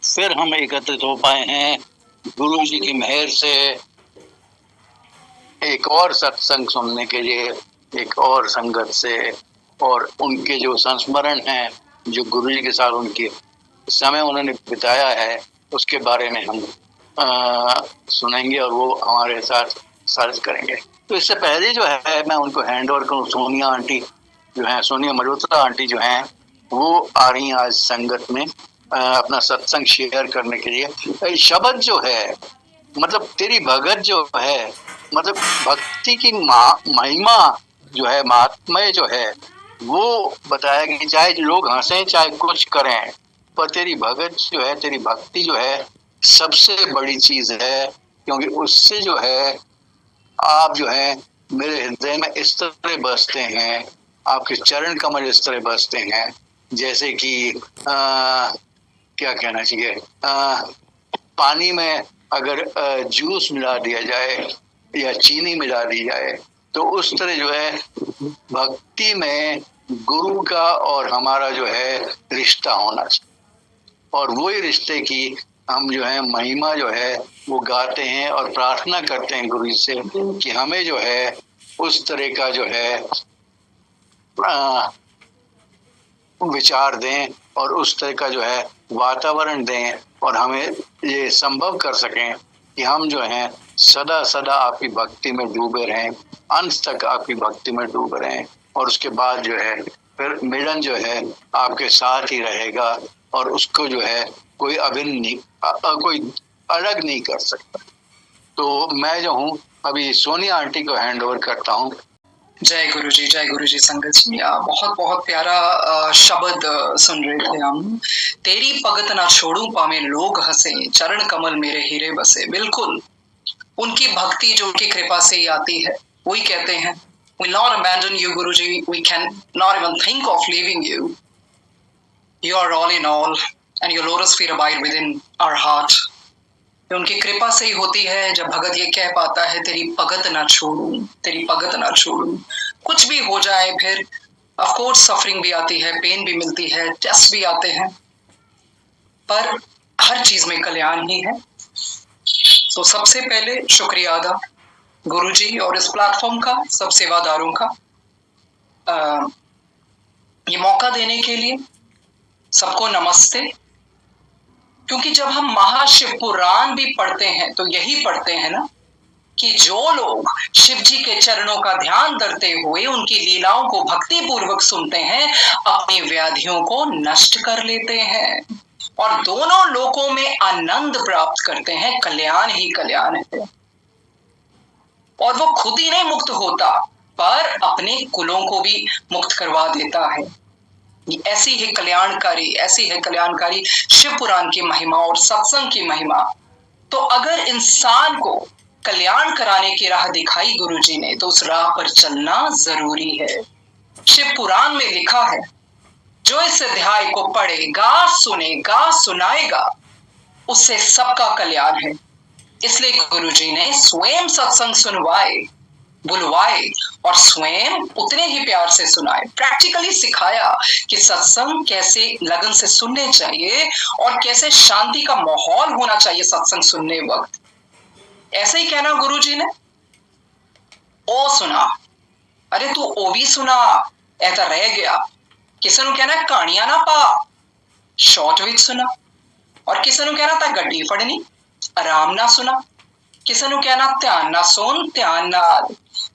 फिर हम एकत्रित हो पाए हैं गुरु जी की मेहर से एक और सत्संग सुनने के लिए, एक और संगत से, और उनके जो संस्मरण हैं, जो गुरु जी के साथ उनके समय उन्होंने बिताया है, उसके बारे में हम सुनेंगे और वो हमारे साथ साझा करेंगे। तो इससे पहले जो है मैं उनको हैंड ओवर करूँ, सोनिया आंटी जो है, सोनिया मल्होत्रा आंटी जो हैं, वो आ रही हैं आज संगत में अपना सत्संग शेयर करने के लिए। शब्द जो है, मतलब तेरी भगत जो है, मतलब भक्ति की महिमा जो है, महात्म्य जो है, वो बताया कि चाहे लोग हंसें चाहे कुछ करें, पर तेरी भगत जो है, तेरी भक्ति जो है, सबसे बड़ी चीज है। क्योंकि उससे जो है आप जो है मेरे हृदय में इस तरह बसते हैं, आपके चरण कमल इस तरह बसते हैं, जैसे कि क्या कहना चाहिए, पानी में अगर जूस मिला दिया जाए या चीनी मिला दी जाए, तो उस तरह जो है भक्ति में गुरु का और हमारा जो है रिश्ता होना चाहिए, और वही रिश्ते की हम जो है महिमा जो है वो गाते हैं और प्रार्थना करते हैं गुरु जी से कि हमें जो है उस तरह का जो है विचार दें और उस तरह का जो है वातावरण दें, और हमें ये संभव कर सकें कि हम जो हैं सदा सदा आपकी भक्ति में डूबे रहें, अंत तक आपकी भक्ति में डूबे रहें, और उसके बाद जो है फिर मिलन जो है आपके साथ ही रहेगा, और उसको जो है कोई अभिन्न नहीं, कोई अलग नहीं कर सकता। तो मैं जो हूँ अभी सोनिया आंटी को हैंड ओवर करता हूँ। जय गुरु जी, जय गुरु जी। संगत जी, बहुत बहुत प्यारा शब्द सुन रहे थे हम। तेरी भगत ना छोड़ू पावे लोग हंसे, चरण कमल मेरे हीरे बसे। बिल्कुल, उनकी भक्ति जो उनकी कृपा से ही आती है, वही कहते हैं we'll not abandon you Guruji, we can not even think of leaving you. You are all in all and your lotus feet abide within our heart. उनकी कृपा से ही होती है जब भगत ये कह पाता है तेरी भगत ना छोड़ू, तेरी भगत ना छोड़ू। कुछ भी हो जाए, फिर ऑफ कोर्स सफरिंग भी आती है, पेन भी मिलती है, टेस्ट भी आते हैं, पर हर चीज में कल्याण ही है। तो सबसे पहले शुक्रिया अदा गुरुजी और इस प्लेटफॉर्म का, सब सेवादारों का, ये मौका देने के लिए सबको नमस्ते। क्योंकि जब हम महाशिव पुराण भी पढ़ते हैं तो यही पढ़ते हैं ना कि जो लोग शिव जी के चरणों का ध्यान धरते हुए उनकी लीलाओं को भक्ति पूर्वक सुनते हैं, अपनी व्याधियों को नष्ट कर लेते हैं और दोनों लोकों में आनंद प्राप्त करते हैं। कल्याण ही कल्याण है, और वो खुद ही नहीं मुक्त होता पर अपने कुलों को भी मुक्त करवा देता है। ऐसी है कल्याणकारी, ऐसी है कल्याणकारी शिव पुराण की महिमा और सत्संग की महिमा। तो अगर इंसान को कल्याण कराने की राह दिखाई गुरुजी ने, तो उस राह पर चलना जरूरी है। शिव पुराण में लिखा है, जो इस अध्याय को पढ़ेगा, सुनेगा, सुनाएगा, उससे सबका कल्याण है। इसलिए गुरुजी ने स्वयं सत्संग सुनवाए, बुलवाए और स्वयं उतने ही प्यार से सुनाए, प्रैक्टिकली सिखाया कि सत्संग कैसे लगन से सुनने चाहिए और कैसे शांति का माहौल होना चाहिए सत्संग सुनने वक्त। ऐसे ही कहना गुरुजी ने, ओ सुना, अरे तू ओ भी सुना, ऐसा रह गया। किसी ने कहना कहानियां ना पा, शॉर्ट विच सुना, और किसी ने कहना था गड्डी फड़नी, आराम ना सुना, किसी ने कहना ध्यान ना सुन, ध्यान ना।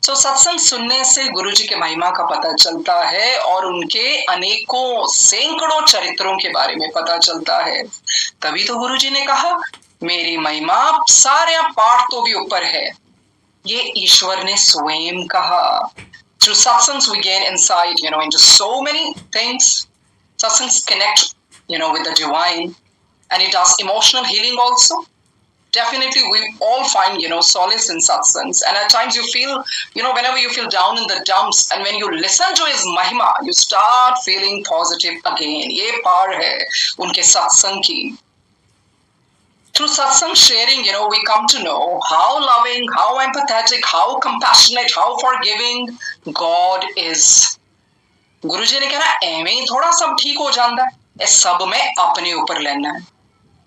तो सत्संग सुनने से गुरुजी के महिमा का पता चलता है और उनके अनेकों सैकड़ों चरित्रों के बारे में पता चलता है। तभी तो गुरुजी ने कहा मेरी महिमा सारे पाठ तो भी ऊपर है, ये ईश्वर ने स्वयं कहा। Through satsangs we gain insight, into so many things. Satsangs connect, with the divine, and it does emotional healing also. Definitely we all find, solace in satsangs, and at times you feel, whenever you feel down in the dumps, and when you listen to his mahima, you start feeling positive again. Ye power hai unke satsang ki. Through satsang sharing, we come to know how loving, how empathetic, how compassionate, how forgiving God is. गुरुजी ने कहना एवें ही थोड़ा सब ठीक हो जाता है, इस सब में अपने ऊपर लेना है।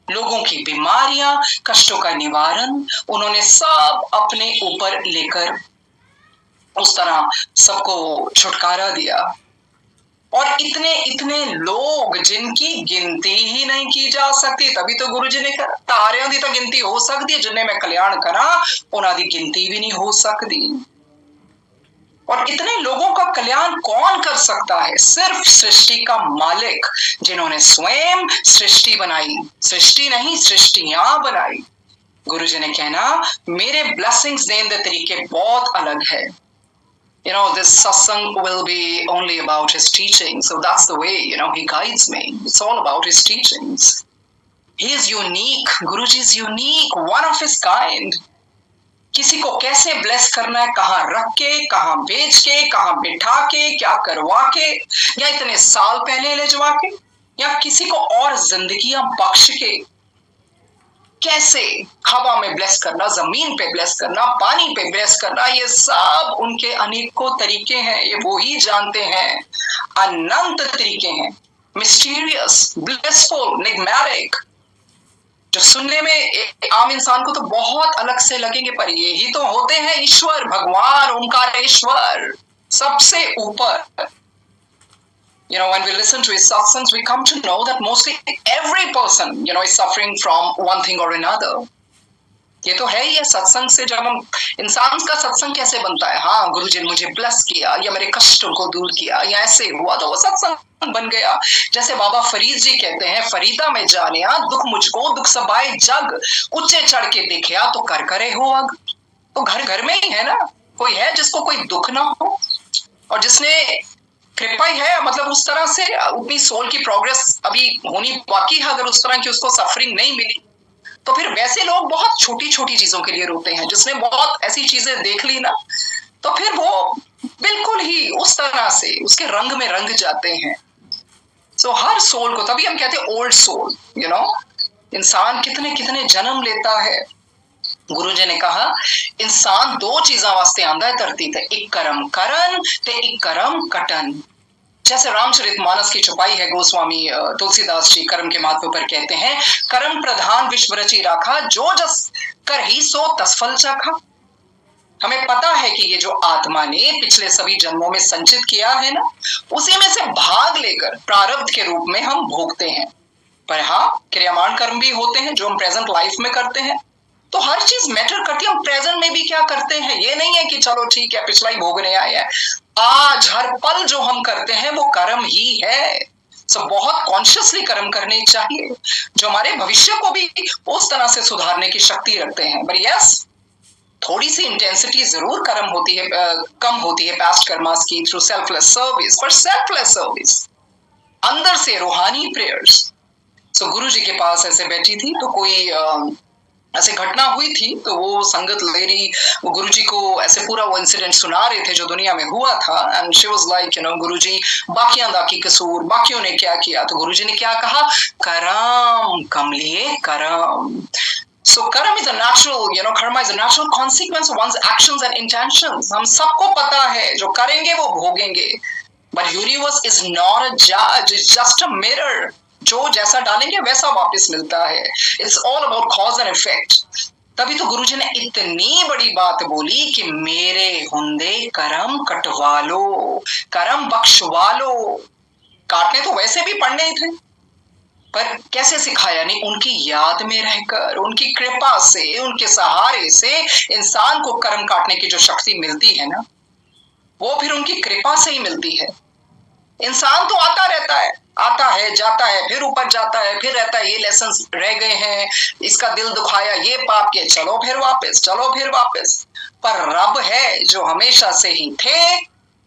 लोगों की बीमारियां, कष्टों का निवारण उन्होंने सब अपने ऊपर लेकर उस तरह सबको छुटकारा दिया। और इतने इतने लोग जिनकी गिनती ही नहीं की जा सकती, तभी तो गुरु जी ने कहा तारियां दी तो गिनती हो सकती है, जिन्हें मैं कल्याण करा उन्हों की गिनती भी नहीं हो सकती। और इतने लोगों का कल्याण कौन कर सकता है? सिर्फ सृष्टि का मालिक, जिन्होंने स्वयं सृष्टि बनाई, सृष्टि नहीं सृष्टियां बनाई। गुरु जी ने कहना मेरे ब्लेसिंग्स देने के तरीके बहुत अलग है। You know, this satsang will be only about his teaching. So that's the way, he guides me. It's all about his teachings. He is unique. Guruji is unique, one of his kind. किसी को कैसे bless करना है, कहाँ रख के, कहाँ बेच के, कहाँ बिठा के, क्या करवा के, या इतने साल पहले ले जवा के, या किसी को और जिंदगियां बख्श के, कैसे हवा में ब्लेस करना, जमीन पे ब्लेस करना, पानी पे ब्लेस करना, ये सब उनके अनेकों तरीके हैं। ये वो ही जानते हैं। अनंत तरीके हैं, मिस्टीरियस, ब्लेसफुल, निग्मेटिक, जो सुनने में आम इंसान को तो बहुत अलग से लगेंगे, पर ये ही तो होते हैं ईश्वर, भगवान, ओंकारेश्वर, सबसे ऊपर। When we listen to his satsangs, we come to know that mostly every person, is suffering from one thing or another. ये तो है ही है सत्संग से। जब हम इंसान का सत्संग कैसे बनता है, हाँ गुरुजी ने मुझे ब्लेस किया या मेरे कष्टों को दूर किया या ऐसे हुआ, तो वो सत्संग बन गया। जैसे बाबा फरीद जी कहते हैं, फरीदा में जानिया दुख मुझको दुख सबाए जग, ऊंचे चढ़ के देखिया तो कर करे हो अग। तो घर घर में ही है ना, कोई है जिसको कोई दुख ना हो, और जिसने कृपा ही है, मतलब उस तरह से उतनी सोल की प्रोग्रेस अभी होनी बाकी है। अगर उस तरह की उसको सफरिंग नहीं मिली, तो फिर वैसे लोग बहुत छोटी छोटी चीजों के लिए रोते हैं। जिसने बहुत ऐसी चीजें देख ली ना, तो फिर वो बिल्कुल ही उस तरह से उसके रंग में रंग जाते हैं। सो हर सोल को, तभी हम कहते हैं ओल्ड सोल, इंसान कितने कितने जन्म लेता है। गुरु जी ने कहा इंसान दो चीजा वास्ते आंदा है धरती ते, एक कर्म करन ते एक कर्म कटन। जैसे रामचरितमानस की छुपाई है, गोस्वामी तुलसीदास जी कर्म के महत्व पर कहते हैं, कर्म प्रधान विश्व रची राखा, जो जस कर ही सो तसफल चाखा। हमें पता है कि ये जो आत्मा ने पिछले सभी जन्मों में संचित किया है ना, उसी में से भाग लेकर प्रारब्ध के रूप में हम भोगते हैं। पर हाँ, क्रियामान कर्म भी होते हैं जो हम प्रेजेंट लाइफ में करते हैं। तो हर चीज मैटर करती है, हम प्रेजेंट में भी क्या करते हैं। ये नहीं है कि चलो ठीक है पिछला ही भोगने आए हैं। आज हर पल जो हम करते हैं वो कर्म ही है। सो बहुत कॉन्शियसली कर्म करने चाहिए, जो हमारे भविष्य को भी उस तरह से सुधारने की शक्ति रखते हैं। बट यस, थोड़ी सी इंटेंसिटी जरूर कम होती है पास्ट कर्मास की, थ्रू सेल्फलेस सर्विस। पर सेल्फलेस सर्विस अंदर से रूहानी प्रेयर्स। सो गुरु जी के पास ऐसे बैठी थी, तो कोई ऐसे घटना हुई थी, तो वो संगत लेडी गुरुजी को ऐसे पूरा वो इंसिडेंट सुना रहे थे जो दुनिया में हुआ था। एंड शी वाज लाइक गुरुजी बाकियां दा की कसूर, बाकियों ने क्या किया। तो गुरुजी ने क्या कहा, करम कमलिए करम। So karma is a natural, karma is a natural consequence of one's actions and intentions. हम सबको पता है जो करेंगे वो भोगेंगे। But universe is not a judge, it's just a mirror. जो जैसा डालेंगे वैसा वापस मिलता है। It's all about cause and effect. तभी तो गुरुजी ने इतनी बड़ी बात बोली कि मेरे हुंदे करम कटवा लो, करम बख्शवा लो। काटने तो वैसे भी पड़ने ही थे, पर कैसे सिखाया, नहीं उनकी याद में रहकर, उनकी कृपा से, उनके सहारे से इंसान को कर्म काटने की जो शक्ति मिलती है ना, वो फिर उनकी कृपा से ही मिलती है। इंसान तो आता रहता है, आता है जाता है, फिर ऊपर जाता है, फिर रहता है ये लेसन रह गए हैं, इसका दिल दुखाया, ये पाप के, चलो फिर वापस, चलो फिर वापस। पर रब है जो हमेशा से ही थे,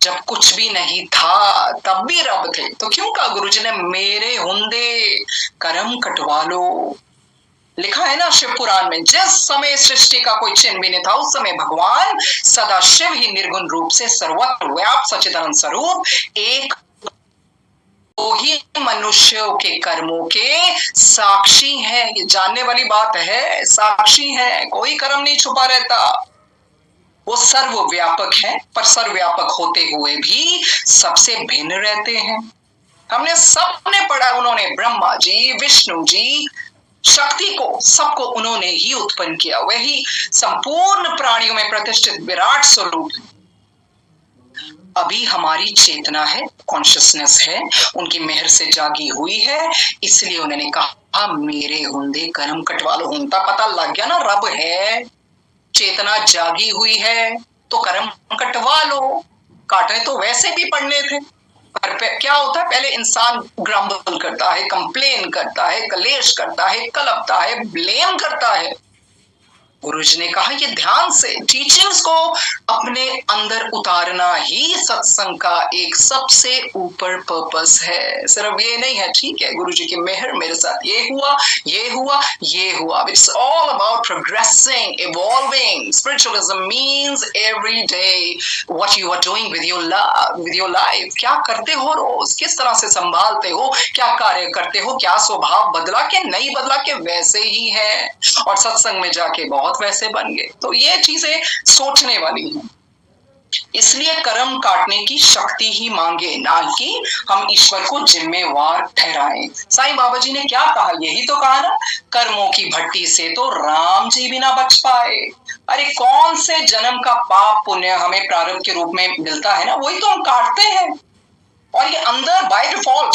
जब कुछ भी नहीं था तब भी रब थे। तो क्यों कहा गुरुजी ने मेरे हुंदे करम कटवा लो। लिखा है ना शिव पुराण में, जिस समय सृष्टि का कोई चिन्ह भी नहीं था, उस समय भगवान सदा शिव ही निर्गुण रूप से सर्वत्र व्याप्त सच्चिदानंद स्वरूप एक ही मनुष्यों के कर्मों के साक्षी है। ये जानने वाली बात है, साक्षी है, कोई कर्म नहीं छुपा रहता। वो सर्वव्यापक है, पर सर्वव्यापक होते हुए भी सबसे भिन्न रहते हैं। हमने सबने पढ़ा, उन्होंने ब्रह्मा जी, विष्णु जी, शक्ति को, सबको उन्होंने ही उत्पन्न किया। वही संपूर्ण प्राणियों में प्रतिष्ठित विराट स्वरूप है। अभी हमारी चेतना है, कॉन्शियसनेस है, उनकी मेहर से जागी हुई है, इसलिए उन्होंने कहा मेरे हुंदे कर्म कटवा लो। हुंता पता लग गया ना, रब है, चेतना जागी हुई है, तो कर्म कटवा लो। काटने तो वैसे भी पड़ने थे, पर क्या होता है, पहले इंसान ग्रम्बल करता है, कंप्लेन करता है, कलेश करता है, कलपता है, ब्लेम करता है। गुरुजी ने कहा ये ध्यान से टीचिंग्स को अपने अंदर उतारना ही सत्संग का एक सबसे ऊपर पर्पस है। सिर्फ ये नहीं है, ठीक है गुरुजी की मेहर मेरे साथ ये हुआ, ये हुआ, ये हुआ। It's all about progressing, evolving. Spiritualism means every day what you are doing with your life. क्या करते हो रोज, किस तरह से संभालते हो, क्या कार्य करते हो, क्या स्वभाव बदला के नहीं बदला के वैसे ही है, और सत्संग में जाके बहुत वैसे बन गए। तो ये चीजें सोचने वाली हैं। इसलिए कर्म काटने की शक्ति ही मांगे, ना कि हम ईश्वर को जिम्मेवार ठहराएं। साईं बाबा जी ने क्या कहा, यही तो कहा ना, कर्मों की भट्टी से तो राम जी भी ना बच पाए। अरे कौन से जन्म का पाप पुण्य हमें प्रारब्ध के रूप में मिलता है ना, वही तो हम काटते हैं। और ये अंदर बाय डिफॉल्ट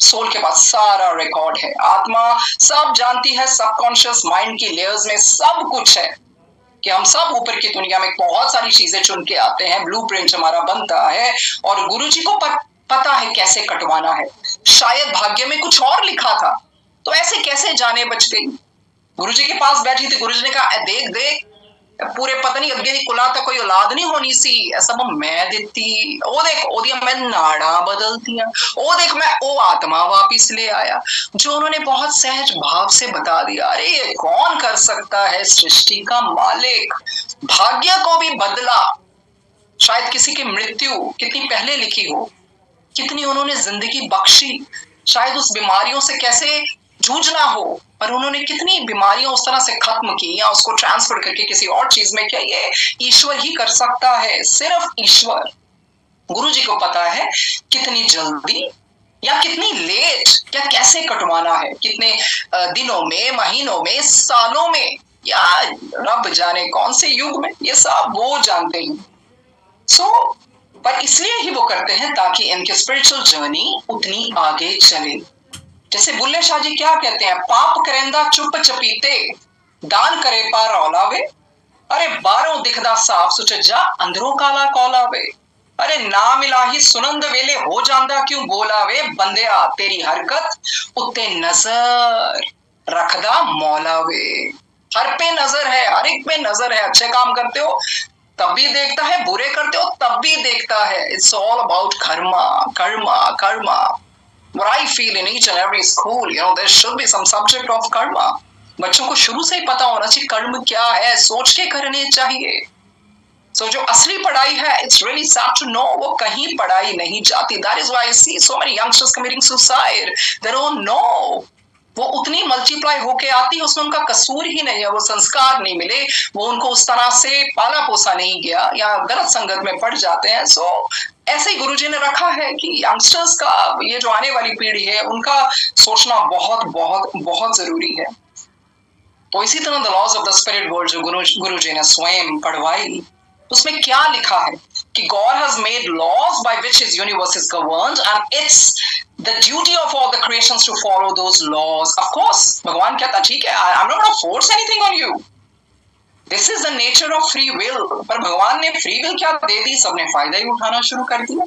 सोल के पास सारा रिकॉर्ड है, आत्मा सब जानती है, सबकॉन्शियस माइंड की लेयर्स में सब कुछ है कि हम सब ऊपर की दुनिया में बहुत सारी चीजें चुन के आते हैं, ब्लूप्रिंट हमारा बनता है, और गुरुजी को पता है कैसे कटवाना है। शायद भाग्य में कुछ और लिखा था, तो ऐसे कैसे जाने बच गई। गुरुजी के पास बैठी थी, गुरुजी ने कहा देख देख पूरे पता नहीं अगे दी कुला तो कोई औलाद नहीं होनी सी, सब मैं दिती, ओ देख ओदिया मैं नाड़ा बदलती, ओ देख मैं ओ आत्मा वापिस ले आया, जो उन्होंने बहुत सहज भाव से बता दिया। अरे ये कौन कर सकता है, सृष्टि का मालिक। भाग्य को भी बदला। शायद किसी की मृत्यु कितनी पहले लिखी हो, कितनी उन्होंने जिंदगी बख्शी, शायद उस बीमारियों से कैसे जूझना हो, पर उन्होंने कितनी बीमारियां उस तरह से खत्म की या उसको ट्रांसफर करके किसी और चीज में किया। ये ईश्वर ही कर सकता है, सिर्फ ईश्वर। गुरुजी को पता है कितनी जल्दी या कितनी लेट या कैसे कटवाना है, कितने दिनों में, महीनों में, सालों में, या रब जाने कौन से युग में, ये सब वो जानते हैं। पर इसलिए ही वो करते हैं ताकि इनकी स्पिरिचुअल जर्नी उतनी आगे चले। जैसे बुल्ले शाह जी क्या कहते हैं, पाप करेंदा चुप चपीते, दान करे पर रौलावे, अरे बारों दिखदा साफ सुचज्जा, अंदरों काला कौलावे, अरे ना मिला ही सुनंद वेले हो जांदा क्यों बोलावे, बंदिया तेरी हरकत उत्ते नजर रखदा मौलावे। हर पे नजर है, हर एक पे नजर है। अच्छे काम करते हो तब भी देखता है, बुरे करते हो तब भी देखता है। It's all about Karma, Karma, Karma. What I feel in each and every school, there should be some subject of karma. बच्चों को शुरू से ही पता होना चाहिए कर्म क्या है, सोच के करने चाहिए। So जो असली पढ़ाई है, it's really sad to know, वो कहीं पढ़ाई नहीं जाती। That is why I see so many youngsters committing suicide. They don't know. वो उतनी मल्टीप्लाई होके आती है, उसमें उनका कसूर ही नहीं है, वो संस्कार नहीं मिले, वो उनको उस तरह से पाला पोसा नहीं गया, या गलत संगत में पड़ जाते हैं। सो ऐसे ही गुरुजी ने रखा है कि यंगस्टर्स का, ये जो आने वाली पीढ़ी है, उनका सोचना बहुत बहुत बहुत जरूरी है। तो इसी तरह the laws of the spirit world जो गुरुजी ने स्वयं पढ़वाई, उसमें क्या लिखा है कि God has made laws by which his universe is governed and it's the duty of all the creations to follow those laws. Of course, भगवान कहता ठीक है, I'm not going to force anything on you. This is the nature of free will. पर भगवान ने free will क्या दे दी, सबने फायदा ही उठाना शुरू कर दिया।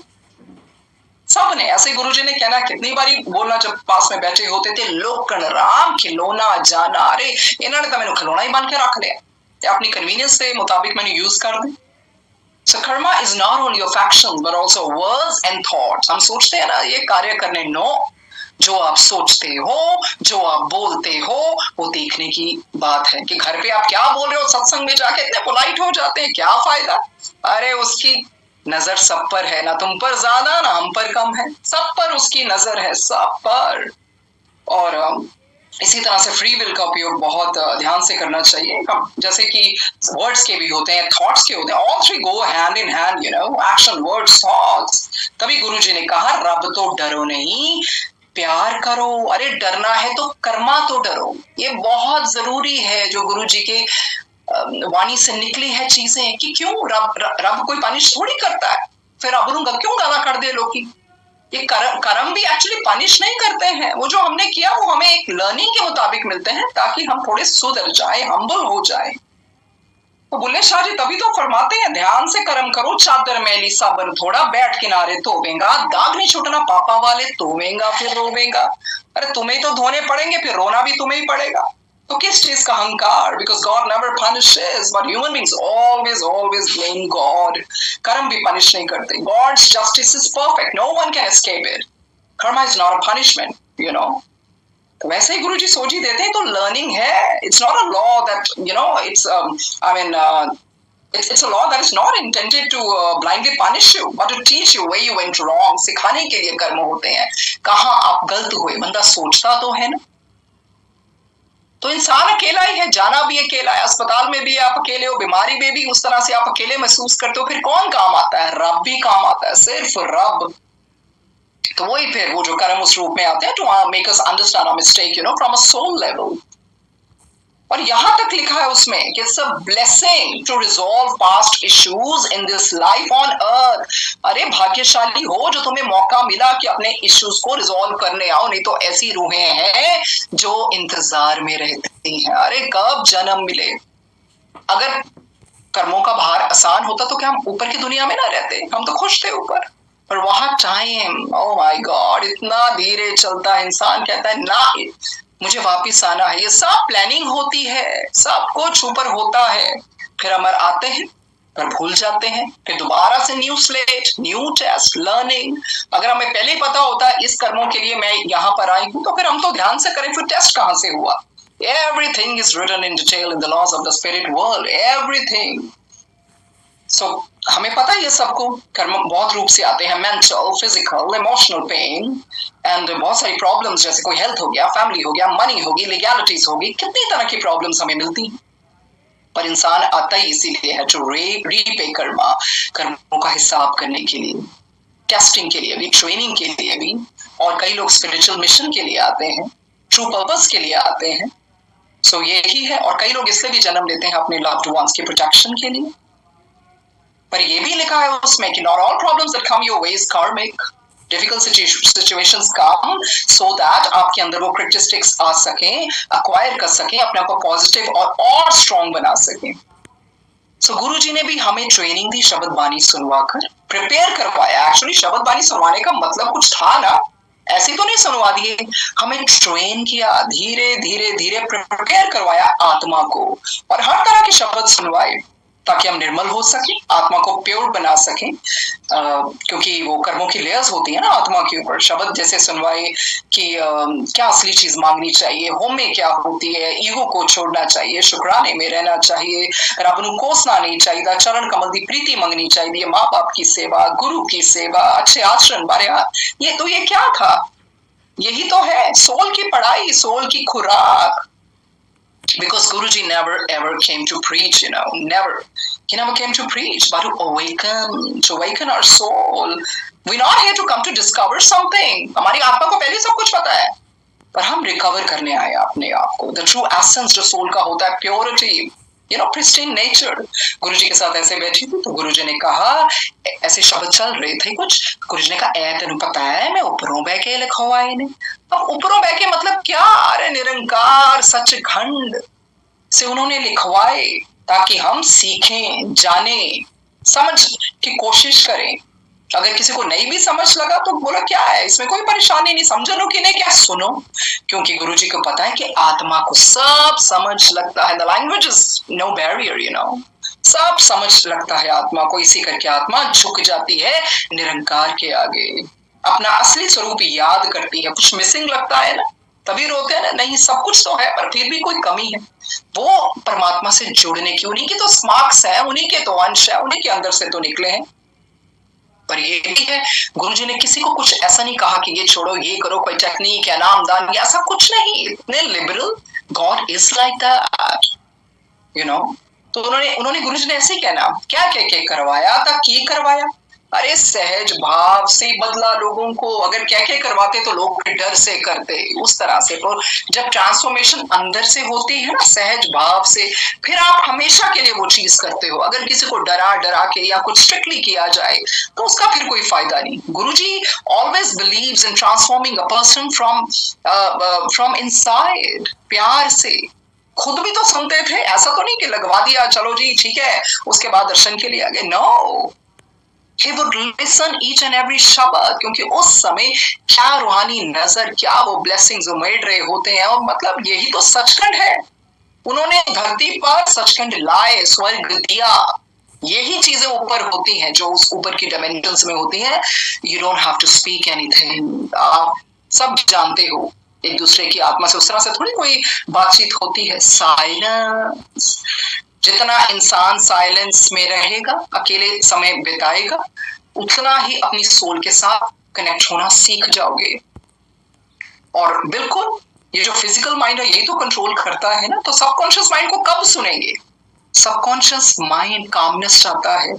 सबने, ऐसे गुरुजी ने कहना कितनी बारी बोलना जब पास में बैठे होते थे, लोकन राम खिलौना जाना, अरे इन्होंने तो मैंने खिलौना ही बन के रख लिया, अपनी कन्वीनियंस के मुताबिक मैंने यूज कर दी। So karma is not only of actions but also words and thoughts. हम सोचते हैं ना, ये कार्य करने नो, जो आप सोचते हो, जो आप बोलते हो, वो देखने की बात है। कि घर पे आप क्या बोल रहे हो, सत्संग में जाके इतने पोलाइट हो जाते हैं, क्या फायदा। अरे उसकी नजर सब पर है, ना तुम पर ज्यादा ना हम पर कम है, सब पर उसकी नजर है, सब पर। और इसी तरह से फ्री विल का उपयोग बहुत ध्यान से करना चाहिए। जैसे कि वर्ड्स के भी होते हैं, थॉट्स के होते हैं, all three go hand in hand, action, words, thoughts. तभी गुरुजी ने कहा रब तो डरो नहीं, प्यार करो, अरे डरना है तो कर्मा तो डरो। ये बहुत जरूरी है जो गुरु जी के वाणी से निकली है चीजें, कि क्यों रब कोई पनिश थोड़ी करता है, फिर अब क्यों गाना कर दे लोग की। ये कर्म भी एक्चुअली पनिश नहीं करते हैं, वो जो हमने किया वो हमें एक लर्निंग के मुताबिक मिलते हैं, ताकि हम थोड़े सुधर जाए, हम्बल हो जाए। तो बुल्ले शाह जी तभी तो फरमाते हैं, ध्यान से कर्म करो, चादर मैली साबन थोड़ा, बैठ किनारे धोवेगा, दाग नहीं छूटना पापा वाले, धोवेगा फिर रोवेगा। अरे तुम्हें तो धोने पड़ेंगे, फिर रोना भी तुम्हें ही पड़ेगा। तो किस चीज का अहंकार? Because God never punishes, but human beings always blame God. कर्म भी पनिश नहीं करते। God's justice is perfect, no one can escape it. Karma is not a punishment, you know. तो वैसे ही गुरु जी सोच ही देते हैं, तो लर्निंग है। It's not a law that it's it's a law that is not intended to blindly punish you, but to teach you where you went wrong. सिखाने के लिए कर्म होते हैं, कहाँ आप गलत हुए। बंदा सोचता तो है ना। तो इंसान अकेला ही है, जाना भी अकेला है, अस्पताल में भी आप अकेले हो, बीमारी में भी उस तरह से आप अकेले महसूस करते हो। फिर कौन काम आता है? रब भी काम आता है, सिर्फ रब। तो वही फिर वो जो कर्म उस रूप में आते हैं, to make us understand our mistake, from a soul level. और यहां तक लिखा है उसमें कि it's a blessing to resolve past issues in this life on earth. अरे भाग्यशाली हो जो तुम्हें मौका मिला कि अपने इश्यूज को रिजॉल्व करने आओ, नहीं तो ऐसी रूहें हैं जो इंतजार में रहती हैं, अरे कब जन्म मिले। अगर कर्मों का भार आसान होता तो क्या हम ऊपर की दुनिया में ना रहते? हम तो खुश थे ऊपर। पर वहां टाइम, ओ माय गॉड, इतना धीरे चलता है। इंसान कहता है ना, मुझे वापिस आना है। ये सब प्लानिंग होती है, सब कुछ ऊपर होता है। फिर अमर आते हैं, पर भूल जाते हैं, फिर दोबारा से new slate, new test, learning. अगर हमें पहले ही पता होता इस कर्मों के लिए मैं यहाँ पर आई हूँ, तो फिर हम तो ध्यान से करें, फिर टेस्ट कहाँ से हुआ? Everything is written in detail in the laws of the spirit world. Everything. So, हमें पता है ये सबको कर्म बहुत रूप से आते हैं, mental, physical, emotional pain, and बहुत सारी प्रॉब्लम्स, जैसे कोई हेल्थ हो गया, फैमिली हो गया, मनी होगी, लीगैलिटीज होगी, कितनी तरह की प्रॉब्लम्स हमें मिलती हैं। पर इंसान आता ही इसीलिए है, टू रीपे कर्मा, कर्मों का हिसाब करने के लिए, टेस्टिंग के लिए भी, ट्रेनिंग के लिए भी। और कई लोग स्पिरिचुअल मिशन के लिए आते हैं, ट्रू पर्पस के लिए आते हैं। सो यही है। और कई लोग इसलिए भी जन्म लेते हैं अपने लव्ड वंस की प्रोटेक्शन के लिए। पर ये भी लिखा है उसमें कि not all problems that come your way is karmic. Difficult situations come so that आपके अंदर वो कैरेक्टरिस्टिक्स आ सकें, अक्वायर कर सकें, अपने आप को पॉजिटिव और स्ट्रॉन्ग बना सकें। सो गुरु जी ने भी हमें ट्रेनिंग दी, शब्द बानी सुनवाकर प्रिपेयर करवाया। एक्चुअली शब्द बानी सुनवाने का मतलब कुछ था ना, ऐसे तो नहीं सुनवा दिए, हमें ट्रेन किया, धीरे धीरे धीरे प्रिपेयर करवाया आत्मा को, और हर तरह के शब्द सुनवाए ताकि हम निर्मल हो सके, आत्मा को प्योर बना सकें। क्योंकि वो कर्मों की लेयर्स होती है ना आत्मा के ऊपर। शब्द जैसे सुनवाए कि क्या असली चीज मांगनी चाहिए, होम में क्या होती है, ईगो को छोड़ना चाहिए, शुक्राने में रहना चाहिए, रब नू कोसना नहीं चाहिए, चरण कमल दी प्रीति मंगनी चाहिए, माँ बाप की सेवा, गुरु की सेवा, अच्छे आचरण बारे। ये क्या था? यही तो है सोल की पढ़ाई, सोल की खुराक। Because Guruji never ever came to preach, never. He never came to preach, but to awaken our soul. We're not here to come to discover something. हमारी आत्मा को पहले सब कुछ पता है, पर हम रिकवर करने आए अपने आप को। The true essence जो सोल का होता है, प्योरिटी, pristine nature। गुरुजी के साथ ऐसे बैठी थी, तो गुरुजी ने कहा, ऐसे शब्द चल रहे थे कुछ, गुरुजी ने कहा, तेन पता है मैं ऊपरों बह के लिखवा ने। अब ऊपरों बह के मतलब क्या? अरे निरंकार सचखंड से उन्होंने लिखवाए, ताकि हम सीखें, जाने, समझ की कोशिश करें। अगर किसी को नहीं भी समझ लगा तो बोला क्या है, इसमें कोई परेशानी नहीं, समझो कि नहीं, क्या सुनो, क्योंकि गुरुजी को पता है कि आत्मा को सब समझ लगता है। The language is no barrier, सब समझ लगता है आत्मा को। इसी करके आत्मा झुक जाती है निरंकार के आगे, अपना असली स्वरूप याद करती है। कुछ मिसिंग लगता है ना, तभी रोते हैं ना, नहीं सब कुछ तो है पर फिर भी कोई कमी है। वो परमात्मा से जुड़ने की, उन्हीं की तो स्मार्क्स है, उन्हीं के तो अंश है, उन्हीं के अंदर से तो निकले हैं। पर ये भी है, गुरुजी ने किसी को कुछ ऐसा नहीं कहा कि ये छोड़ो, ये करो, कोई टेक्निक या नाम दान, ऐसा कुछ नहीं। इतने liberal, God is like that, तो उन्होंने गुरुजी ने ऐसे ही कहना, क्या करवाया था, की करवाया, अरे सहज भाव से बदला लोगों को, अगर क्या क्या करवाते तो लोग डर से करते, उस तरह से। तो जब ट्रांसफॉर्मेशन अंदर से होती है ना, सहज भाव से, फिर आप हमेशा के लिए वो चीज करते हो। अगर किसी को डरा डरा के या कुछ स्ट्रिक्टली किया जाए तो उसका फिर कोई फायदा नहीं। Guruji always believes in transforming a person from inside, प्यार से। खुद भी तो सुनते थे, ऐसा तो नहीं कि लगवा दिया चलो जी ठीक है उसके बाद दर्शन के लिए आ गए। No, he would listen each and every शब्द, क्योंकि उस समय क्या रूहानी नजर, क्या वो ब्लेसिंग्स उमेड़ रहे होते हैं। और मतलब यही तो सचखंड है। उन्होंने धरती पर सचखंड लाए, स्वर्ग दिया। यही चीजें ऊपर होती हैं जो उस ऊपर की डायमेंशंस में होती हैं। You don't have to speak anything, आप सब जानते हो एक दूसरे की आत्मा से। उस तरह से थोड़ी कोई बातचीत होती है। साइलेंस, जितना इंसान साइलेंस में रहेगा, अकेले समय बिताएगा, उतना ही अपनी सोल के साथ कनेक्ट होना सीख जाओगे। और बिल्कुल ये जो फिजिकल माइंड है यही तो कंट्रोल करता है ना। तो सबकॉन्शियस माइंड को कब सुनेंगे? सबकॉन्शियस माइंड कामनेस चाहता है।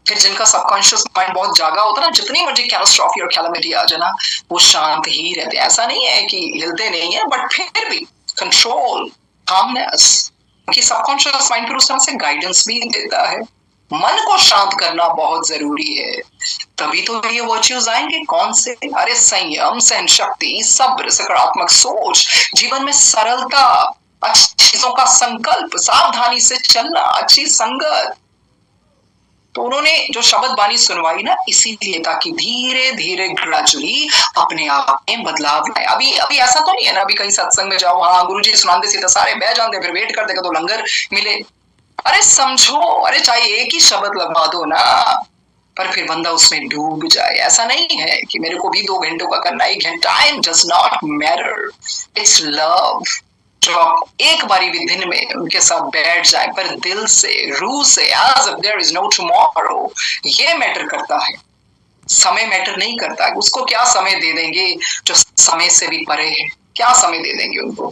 फिर जिनका सबकॉन्शियस माइंड बहुत जागा होता है ना, जितनी मर्जी कैटास्ट्रॉफी और कैलामिटी आ जाए ना, वो शांत ही रहते हैं। ऐसा नहीं है कि हिलते नहीं है, बट फिर भी कंट्रोल, कामनेस, क्योंकि सबकॉन्शियस माइंड फिर उस तरह से गाइडेंस भी देता है। मन को शांत करना बहुत जरूरी है, तभी तो ये वर्च्यूज आएंगे। कौन से? अरे संयम, सहन शक्ति, सब्र, सकारात्मक सोच, जीवन में सरलता, अच्छी चीजों का संकल्प, सावधानी से चलना, अच्छी संगत। तो उन्होंने जो शब्द बानी सुनवाई ना, इसीलिए ताकि धीरे धीरे ग्रेजुअली अपने आप में बदलाव आए। अभी अभी ऐसा तो नहीं है ना, अभी कहीं सत्संग में जाओ, हाँ गुरुजी सुनाते सीधा सारे बह जाते, फिर वेट कर देगा तो लंगर मिले। अरे समझो, अरे चाहे एक ही शब्द लगवा दो ना, पर फिर बंदा उसमें डूब जाए। ऐसा नहीं है कि मेरे को भी 2 घंटों का करना, 1 घंटा, time does not matter, it's love. जो आप एक बारी भी दिन में उनके साथ बैठ जाए, पर दिल से, रूह से, as if there is no tomorrow, ये मैटर करता है। समय मैटर नहीं करता है। उसको क्या समय दे देंगे जो समय से भी परे है, क्या समय दे देंगे उनको?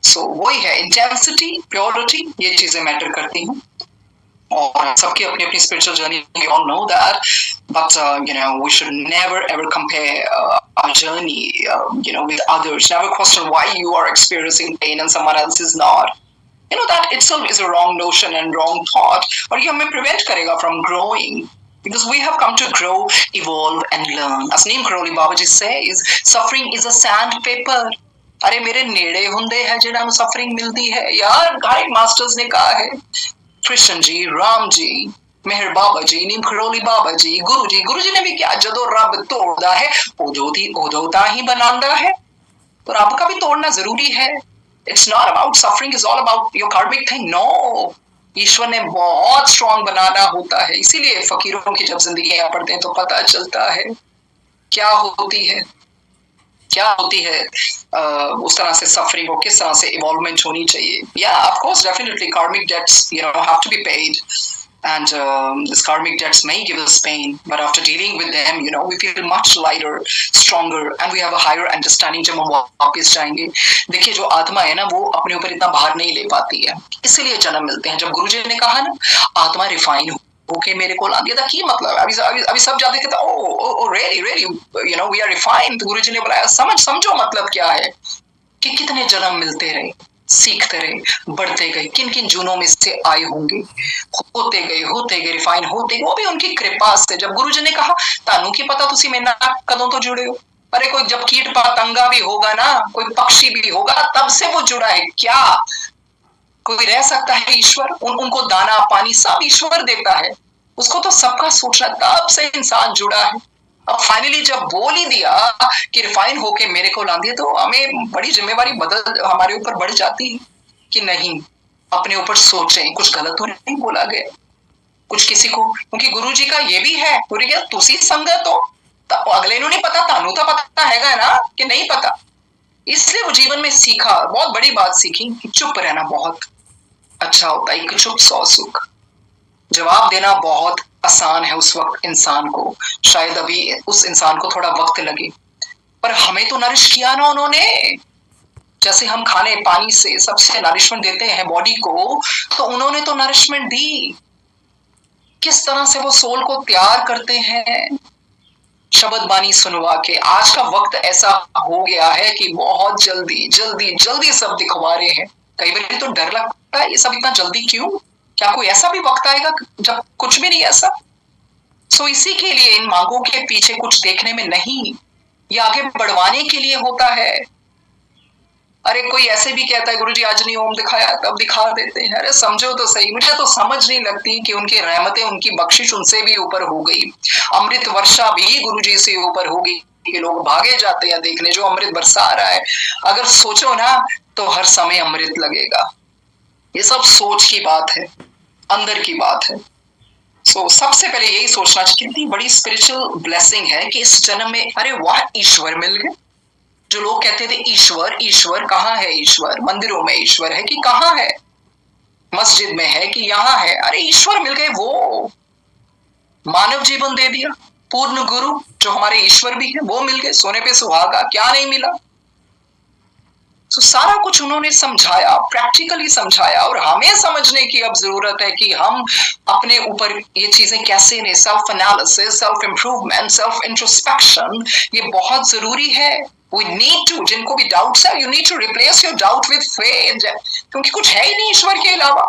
सो वही है, इंटेंसिटी, प्योरिटी, ये चीजें मैटर करती हैं। और सबकी अपनी अपनी spiritual journey, we all know that, but we should never ever compare our journey with others. Never question why you are experiencing pain and someone else is not. That itself is a wrong notion and wrong thought, और ये हमें prevent करेगा from growing, because we have come to grow, evolve and learn. As Neem Karoli Babaji says, suffering is a sandpaper. अरे मेरे नेड़े हुंदे है जिन्हां नूं सफरिंग मिलती है यार। गाइड मास्टर्स ने कहा है, कृष्ण जी, राम जी, मेहर बाबा जी, नीम खरोली बाबा जी, गुरु जी ने भी क्या, जदों रब तोड़दा है उदों ही बनांदा है। तो रब का भी तोड़ना जरूरी है। It's not about suffering, is all about your कार्मिक थिंग। नो, ईश्वर ने बहुत स्ट्रांग बनाना होता है। इसीलिए फकीरों की जब जिंदगी पढ़ते हैं तो पता चलता है क्या होती है, क्या होती है उस तरह से सफरिंग, और किस तरह से इवॉल्वमेंट होनी चाहिए। या of course definitely karmic debts have to be paid, and these karmic debts may give us pain, but after dealing with them we feel much lighter, stronger, and we have a higher understanding जब हम वापस जाएंगे। देखिए जो आत्मा है ना, वो अपने ऊपर इतना भार नहीं ले पाती है, इसीलिए जन्म मिलते हैं। जब गुरुजी ने कहा ना आत्मा रिफाइन होके मेरे को ला दिया था, की मतलब अभी सब जाते थे oh really we are refined. Guruji ने बुलाया, समझो मतलब क्या है, कि कितने जन्म मिलते रहे, सीखते रहे, बढ़ते गए, किन किन जूनों में से आए होंगे, होते गए रिफाइन होते गए, वो भी उनकी कृपा से। जब गुरुजी ने कहा तानू की पता तुसी मेरे नाल कदों तो जुड़े हो, अरे कोई जब कीट पतंगा भी होगा ना, कोई पक्षी भी होगा, तब से वो जुड़ा है। क्या कोई रह सकता है ईश्वर? उनको दाना पानी सब ईश्वर देता है, उसको तो सबका सोचना, तब से इंसान जुड़ा है। अब फाइनली जब बोल ही दिया कि रिफाइन होके मेरे को ला दिया, तो हमें बड़ी जिम्मेवारी बदल हमारे ऊपर बढ़ जाती है कि नहीं, अपने ऊपर सोचें कुछ गलत तो नहीं बोला गया कुछ किसी को, क्योंकि गुरु जी का ये भी है, गुरु जी तुसी संगत हो, तो अगले नहीं पता, तानू तो पता हैगा ना कि नहीं पता। इसलिए वो जीवन में सीखा, बहुत बड़ी बात सीखी कि चुप रहना बहुत अच्छा होता है। एक चुप 100 सुख। जवाब देना बहुत आसान है उस वक्त इंसान को, शायद अभी उस इंसान को थोड़ा वक्त लगे, पर हमें तो नरिश किया ना उन्होंने। जैसे हम खाने पानी से सबसे नरिशमेंट देते हैं बॉडी को, तो उन्होंने तो नरिशमेंट दी। किस तरह से वो सोल को तैयार करते हैं शब्द बानी सुनवा के। आज का वक्त ऐसा हो गया है कि बहुत जल्दी जल्दी जल्दी सब दिखवा रहे हैं। कई बार तो डर लगता है, ये सब इतना जल्दी क्यों? क्या कोई ऐसा भी वक्त आएगा जब कुछ भी नहीं ऐसा? सो इसी के लिए इन मांगों के पीछे कुछ देखने में नहीं, ये आगे बढ़वाने के लिए होता है। अरे कोई ऐसे भी कहता है गुरुजी आज नहीं ओम दिखाया, तब दिखा देते हैं। अरे समझो तो सही, मुझे तो समझ नहीं लगती कि उनकी रहमतें, उनकी बख्शिश उनसे भी ऊपर हो गई। अमृत वर्षा भी गुरुजी से ऊपर होगी कि लोग भागे जाते हैं देखने जो अमृत बरसा रहा है। अगर सोचो ना तो हर समय अमृत लगेगा। ये सब सोच की बात है, अंदर की बात है। सो सबसे पहले यही सोचना चाहिए कितनी बड़ी स्पिरिचुअल ब्लेसिंग है कि इस जन्म में अरे वाह ईश्वर मिल गए। जो लोग कहते थे ईश्वर ईश्वर, कहाँ है ईश्वर? मंदिरों में ईश्वर है कि कहाँ है? मस्जिद में है कि यहाँ है? अरे ईश्वर मिल गए, वो मानव जीवन दे दिया। पूर्ण गुरु जो हमारे ईश्वर भी है वो मिल गए। सोने पे सुहागा, क्या नहीं मिला? तो सारा कुछ उन्होंने समझाया, प्रैक्टिकली समझाया। और हमें समझने की अब जरूरत है कि हम अपने ऊपर ये चीजें कैसे ने, self analysis, self improvement, self introspection, ये बहुत जरूरी है। We need to, जिनको भी डाउट्स है, you need to replace your doubt with faith, क्योंकि कुछ है ही नहीं ईश्वर के अलावा।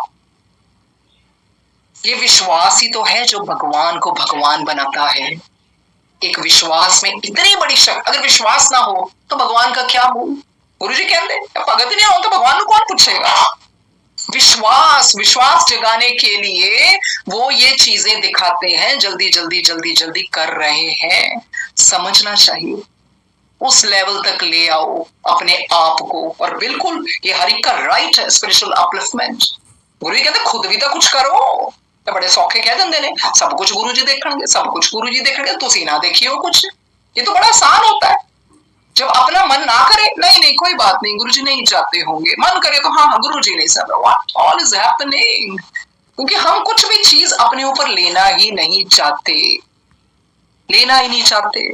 ये विश्वास ही तो है जो भगवान को भगवान बनाता है। एक विश्वास में इतनी बड़ी शक्ति, अगर विश्वास ना हो तो भगवान का क्या हो? गुरुजी कहते हैं भगत नहीं हो तो भगवान को कौन पूछेगा? विश्वास जगाने के लिए वो ये चीजें दिखाते हैं, जल्दी जल्दी जल्दी जल्दी कर रहे हैं। समझना चाहिए, उस लेवल तक ले आओ अपने आप को। और बिल्कुल ये हर एक का राइट है, स्पिरिचुअल अपलिफ्टमेंट। गुरुजी कहते खुद भी तो कुछ करो। तो बड़े सौखे कह देंगे ने सब कुछ गुरुजी देखेंगे, सब कुछ गुरुजी देखेंगे, तुसी ना देखियो कुछ। ये तो बड़ा आसान होता है। जब अपना मन ना करे, नहीं नहीं कोई बात नहीं, गुरुजी नहीं चाहते होंगे। मन करे तो हाँ हाँ गुरुजी नहीं सब, व्हाट ऑल इज हैपनिंग? क्योंकि हम कुछ भी चीज अपने ऊपर लेना ही नहीं चाहते, लेना ही नहीं चाहते।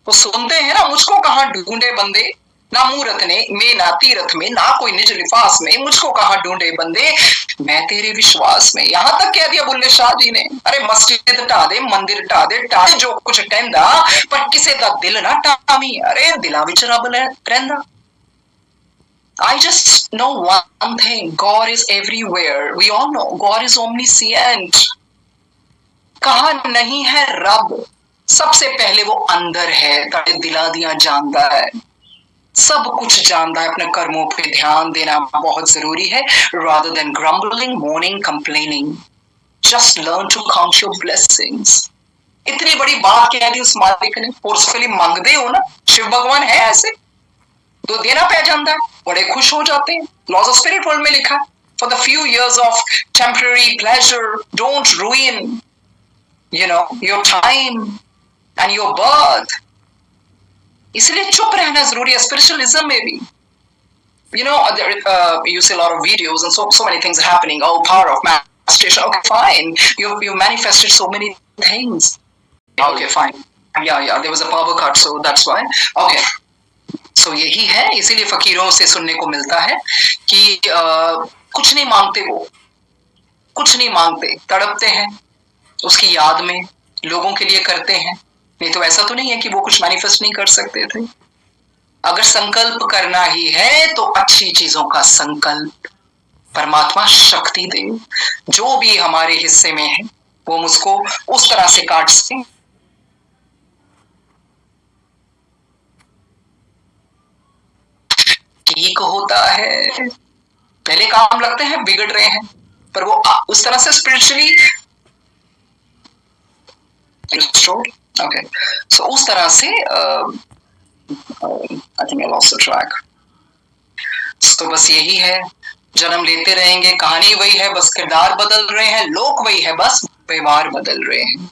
वो सुनते हैं ना, मुझको कहाँ ढूंढे बंदे, ना मूरत ने में ना तीरथ में, ना कोई निज लिफास में, मुझको कहाँ ढूंढे बंदे, मैं तेरे विश्वास में। यहां तक कह दिया बुल्ले शाह जी ने। अरे मस्जिद ढा दे, मंदिर ढा दे, ढा दे जो कुछ कहंदा, पर किसे दा दिल ना टामी। अरे दिला विच रब रहंदा। I just know one thing, God is everywhere. We all know God is omniscient. कहा नहीं है रब? सबसे पहले वो अंदर है, ताकि दिला दिया जानता है, सब कुछ जानता है। अपने कर्मों पे ध्यान देना बहुत जरूरी है। rather than grumbling, mourning, complaining, just learn to count your blessings. इतनी बड़ी बात कह दी उस मालिक ने। फोर्सफुली मांगते हो ना, शिव भगवान है ऐसे, तो देना पै जाता है, बड़े खुश हो जाते हैं। लॉज ऑफ स्पिरिट वर्ल्ड में लिखा है, for the few years of temporary pleasure, don't ruin, your time and your birth. इसलिए चुप रहना जरूरी है स्पिरिचुअलिज्म में भी। You see a lot of videos and so many things happening. Oh, power of manifestation. Okay, fine. You manifested so many things. Okay, fine. Yeah. There was a power cut, so that's why. Okay. So यही है, इसीलिए फकीरों से सुनने को मिलता है कि कुछ नहीं मांगते, वो कुछ नहीं मांगते, तड़पते हैं उसकी याद में, लोगों के लिए करते हैं। नहीं तो ऐसा तो नहीं है कि वो कुछ मैनिफेस्ट नहीं कर सकते थे। अगर संकल्प करना ही है तो अच्छी चीजों का संकल्प। परमात्मा शक्ति दे, जो भी हमारे हिस्से में है वो मुझको उस तरह से काट सके ठीक होता है। पहले काम लगते हैं बिगड़ रहे हैं, पर वो उस तरह से स्पिरिचुअली ओके, सो उस तरह से I think I lost the track. तो बस यही है, जन्म लेते रहेंगे, कहानी वही है, बस किरदार बदल रहे हैं, लोग वही है, बस व्यवहार बदल रहे हैं।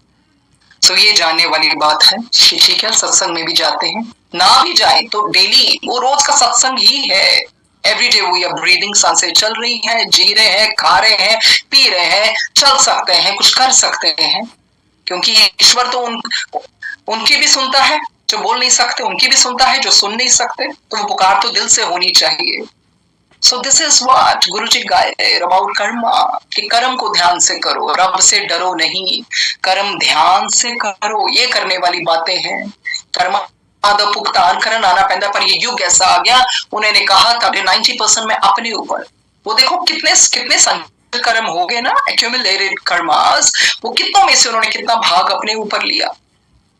सो ये जानने वाली बात है। ठीक है, सत्संग में भी जाते हैं, ना भी जाए तो डेली वो रोज का सत्संग ही है। Every day we are breathing, सांसें चल रही हैं, जी रहे हैं, खा रहे हैं, पी रहे हैं, चल सकते हैं, कुछ कर सकते हैं, क्योंकि ईश्वर तो उनकी भी सुनता है जो बोल नहीं सकते, उनकी भी सुनता है जो सुन नहीं सकते। तो वो पुकार तो दिल से होनी चाहिए। So this is what Guru ji guide about Karma, कि कर्म को ध्यान से करो, रब से डरो नहीं, कर्म ध्यान से करो। ये करने वाली बातें हैं। कर्म का भुगतान करना आना पैदा, पर ये युग ऐसा आ गया, उन्होंने कहा था 90% में अपने ऊपर। वो देखो कितने कितने संचित कर्म हो गए ना, एक्यूमुलेटेड कर्मास, वो कितनों में से उन्होंने कितना भाग अपने ऊपर लिया।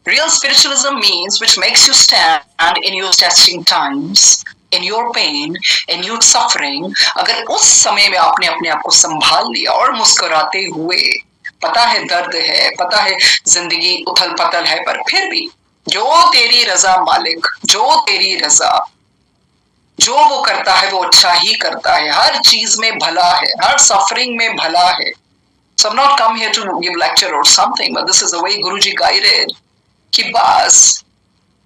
Real spiritualism means which makes you stand in your testing times, in your pain, in your suffering। अगर उस समय में आपने अपने आप को संभाल लिया और मुस्कुराते हुए, पता है दर्द है, पता है जिंदगी उथल पथल है, पर फिर भी जो तेरी रजा मालिक, जो तेरी रजा, जो वो करता है वो अच्छा ही करता है, हर चीज में भला है, हर सफरिंग में भला है। So I've not come here to give lecture or something, but this is the way Guruji guided, कि बस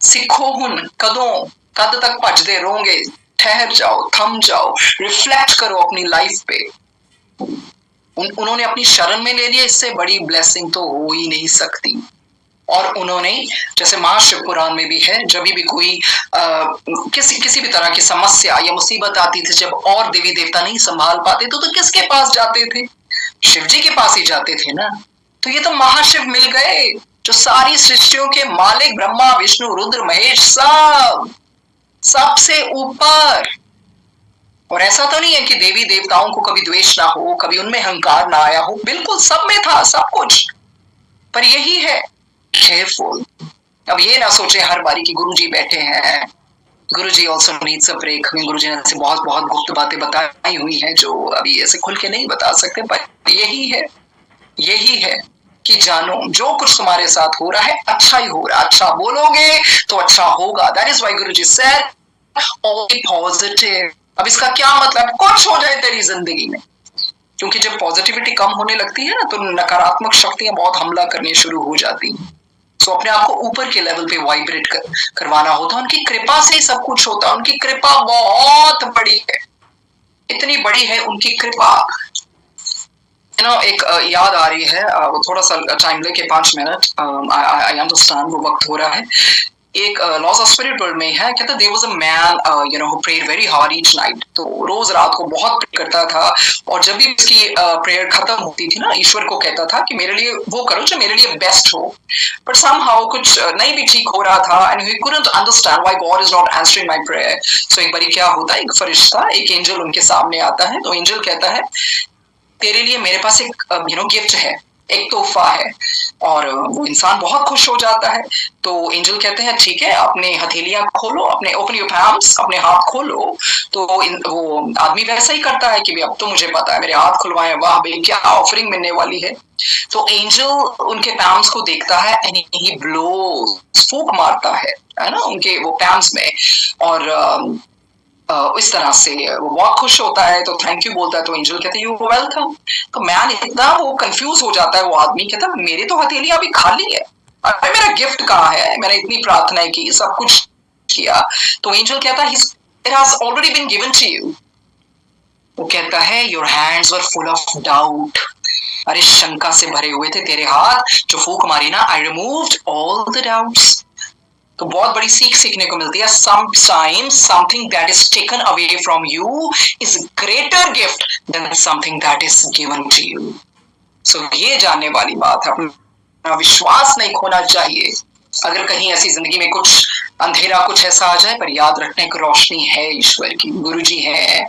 सिखो हुन कदों, कद तक भजदे रहोगे, ठहर जाओ, थम जाओ, रिफ्लेक्ट करो अपनी लाइफ पे। उन्होंने अपनी शरण में ले लिया, इससे बड़ी ब्लेसिंग तो हो ही नहीं सकती। और उन्होंने, जैसे महाशिव पुराण में भी है, जब भी कोई किसी भी तरह की समस्या या मुसीबत आती थी, जब और देवी देवता नहीं संभाल पाते तो किसके पास जाते थे? शिव जी के पास ही जाते थे ना। तो ये तो महाशिव मिल गए, जो सारी सृष्टियों के मालिक, ब्रह्मा विष्णु रुद्र महेश, सबसे ऊपर। और ऐसा तो नहीं है कि देवी देवताओं को कभी द्वेष ना हो, कभी उनमें अहंकार ना आया हो, बिल्कुल सब में था सब कुछ। पर यही है, केयरफुल। अब ये ना सोचे हर बारी कि गुरुजी बैठे हैं, गुरुजी ऑल्सो नीड्स अ ब्रेक। गुरुजी ने ऐसे बहुत बहुत गुप्त बातें बताई हुई हैं जो अभी ऐसे खुल के नहीं बता सकते, पर यही है कि जानो जो कुछ तुम्हारे साथ हो रहा है अच्छा ही हो रहा है, अच्छा बोलोगे तो अच्छा होगा। That is why Guruji said only positive. अब इसका क्या मतलब? कुछ हो जाए तेरी जिंदगी में, क्योंकि जब पॉजिटिविटी कम होने लगती है ना, तो नकारात्मक शक्तियां बहुत हमला करनी शुरू हो जाती हैं। सो अपने आप को ऊपर के लेवल पे वाइब्रेट करवाना होता है। उनकी कृपा से ही सब कुछ होता है। उनकी कृपा बहुत बड़ी है, इतनी बड़ी है उनकी कृपा। एक याद आ रही है, वो थोड़ा सा टाइम लेके 5 मिनट, आई अंडरस्टैंड वो वक्त हो रहा है। एक लॉस ऑफ स्पिरिट वर्ल्ड में है, कहता there was a man who prayed very hard each night. तो रोज रात को बहुत प्रे करता था, और जब भी उसकी प्रेयर खत्म होती थी ना, ईश्वर को कहता था कि मेरे लिए वो करो जो मेरे लिए बेस्ट हो। बट समहाउ कुछ नहीं भी ठीक हो रहा था, and he couldn't understand why God is not answering my prayer. So एक बारी क्या होता है, एक फरिश्ता, एक एंजल उनके सामने आता है। तो एंजल कहता है तेरे लिए मेरे पास एक गिफ्ट है, एक तोहफा है। और वो इंसान बहुत खुश हो जाता है। तो एंजल कहते हैं ठीक है, अपने हथेलियां खोलो, अपने ओपन योर पैम्स, अपने हाथ खोलो। तो वो आदमी वैसा ही करता है कि अब तो मुझे पता है, मेरे हाथ खुलवाए, वाह भाई क्या ऑफरिंग मिलने वाली है। तो एंजल उनके पैम्स को देखता है, एंड ही ब्लोज, फूंक मारता है ना उनके वो पैम्स में। और इस तरह से वो बहुत खुश होता है, तो थैंक यू बोलता है। तो एंजल कहते हैं यू वेलकम। तो मैन इतना वो कंफ्यूज हो जाता है, वो आदमी कहता है मेरी तो हथेली अभी खाली है, अरे मेरा गिफ्ट कहाँ है? मैंने इतनी प्रार्थनाएं की, सब कुछ किया। तो एंजल कहता है it has already been given to you. वो कहता है your hands were full of doubt. अरे शंका से भरे हुए थे तेरे हाथ, जो फूंक मारी ना, आई रिमूव्ड ऑल द डाउट्स। तो बहुत बड़ी सीख सीखने को मिलती है। Sometimes something that is taken away from you is greater gift than something that is given to you. So ये जानने वाली बात है, अपना विश्वास नहीं खोना चाहिए। अगर कहीं ऐसी जिंदगी में कुछ अंधेरा, कुछ ऐसा आ जाए, पर याद रखने की रोशनी है ईश्वर की, गुरुजी है।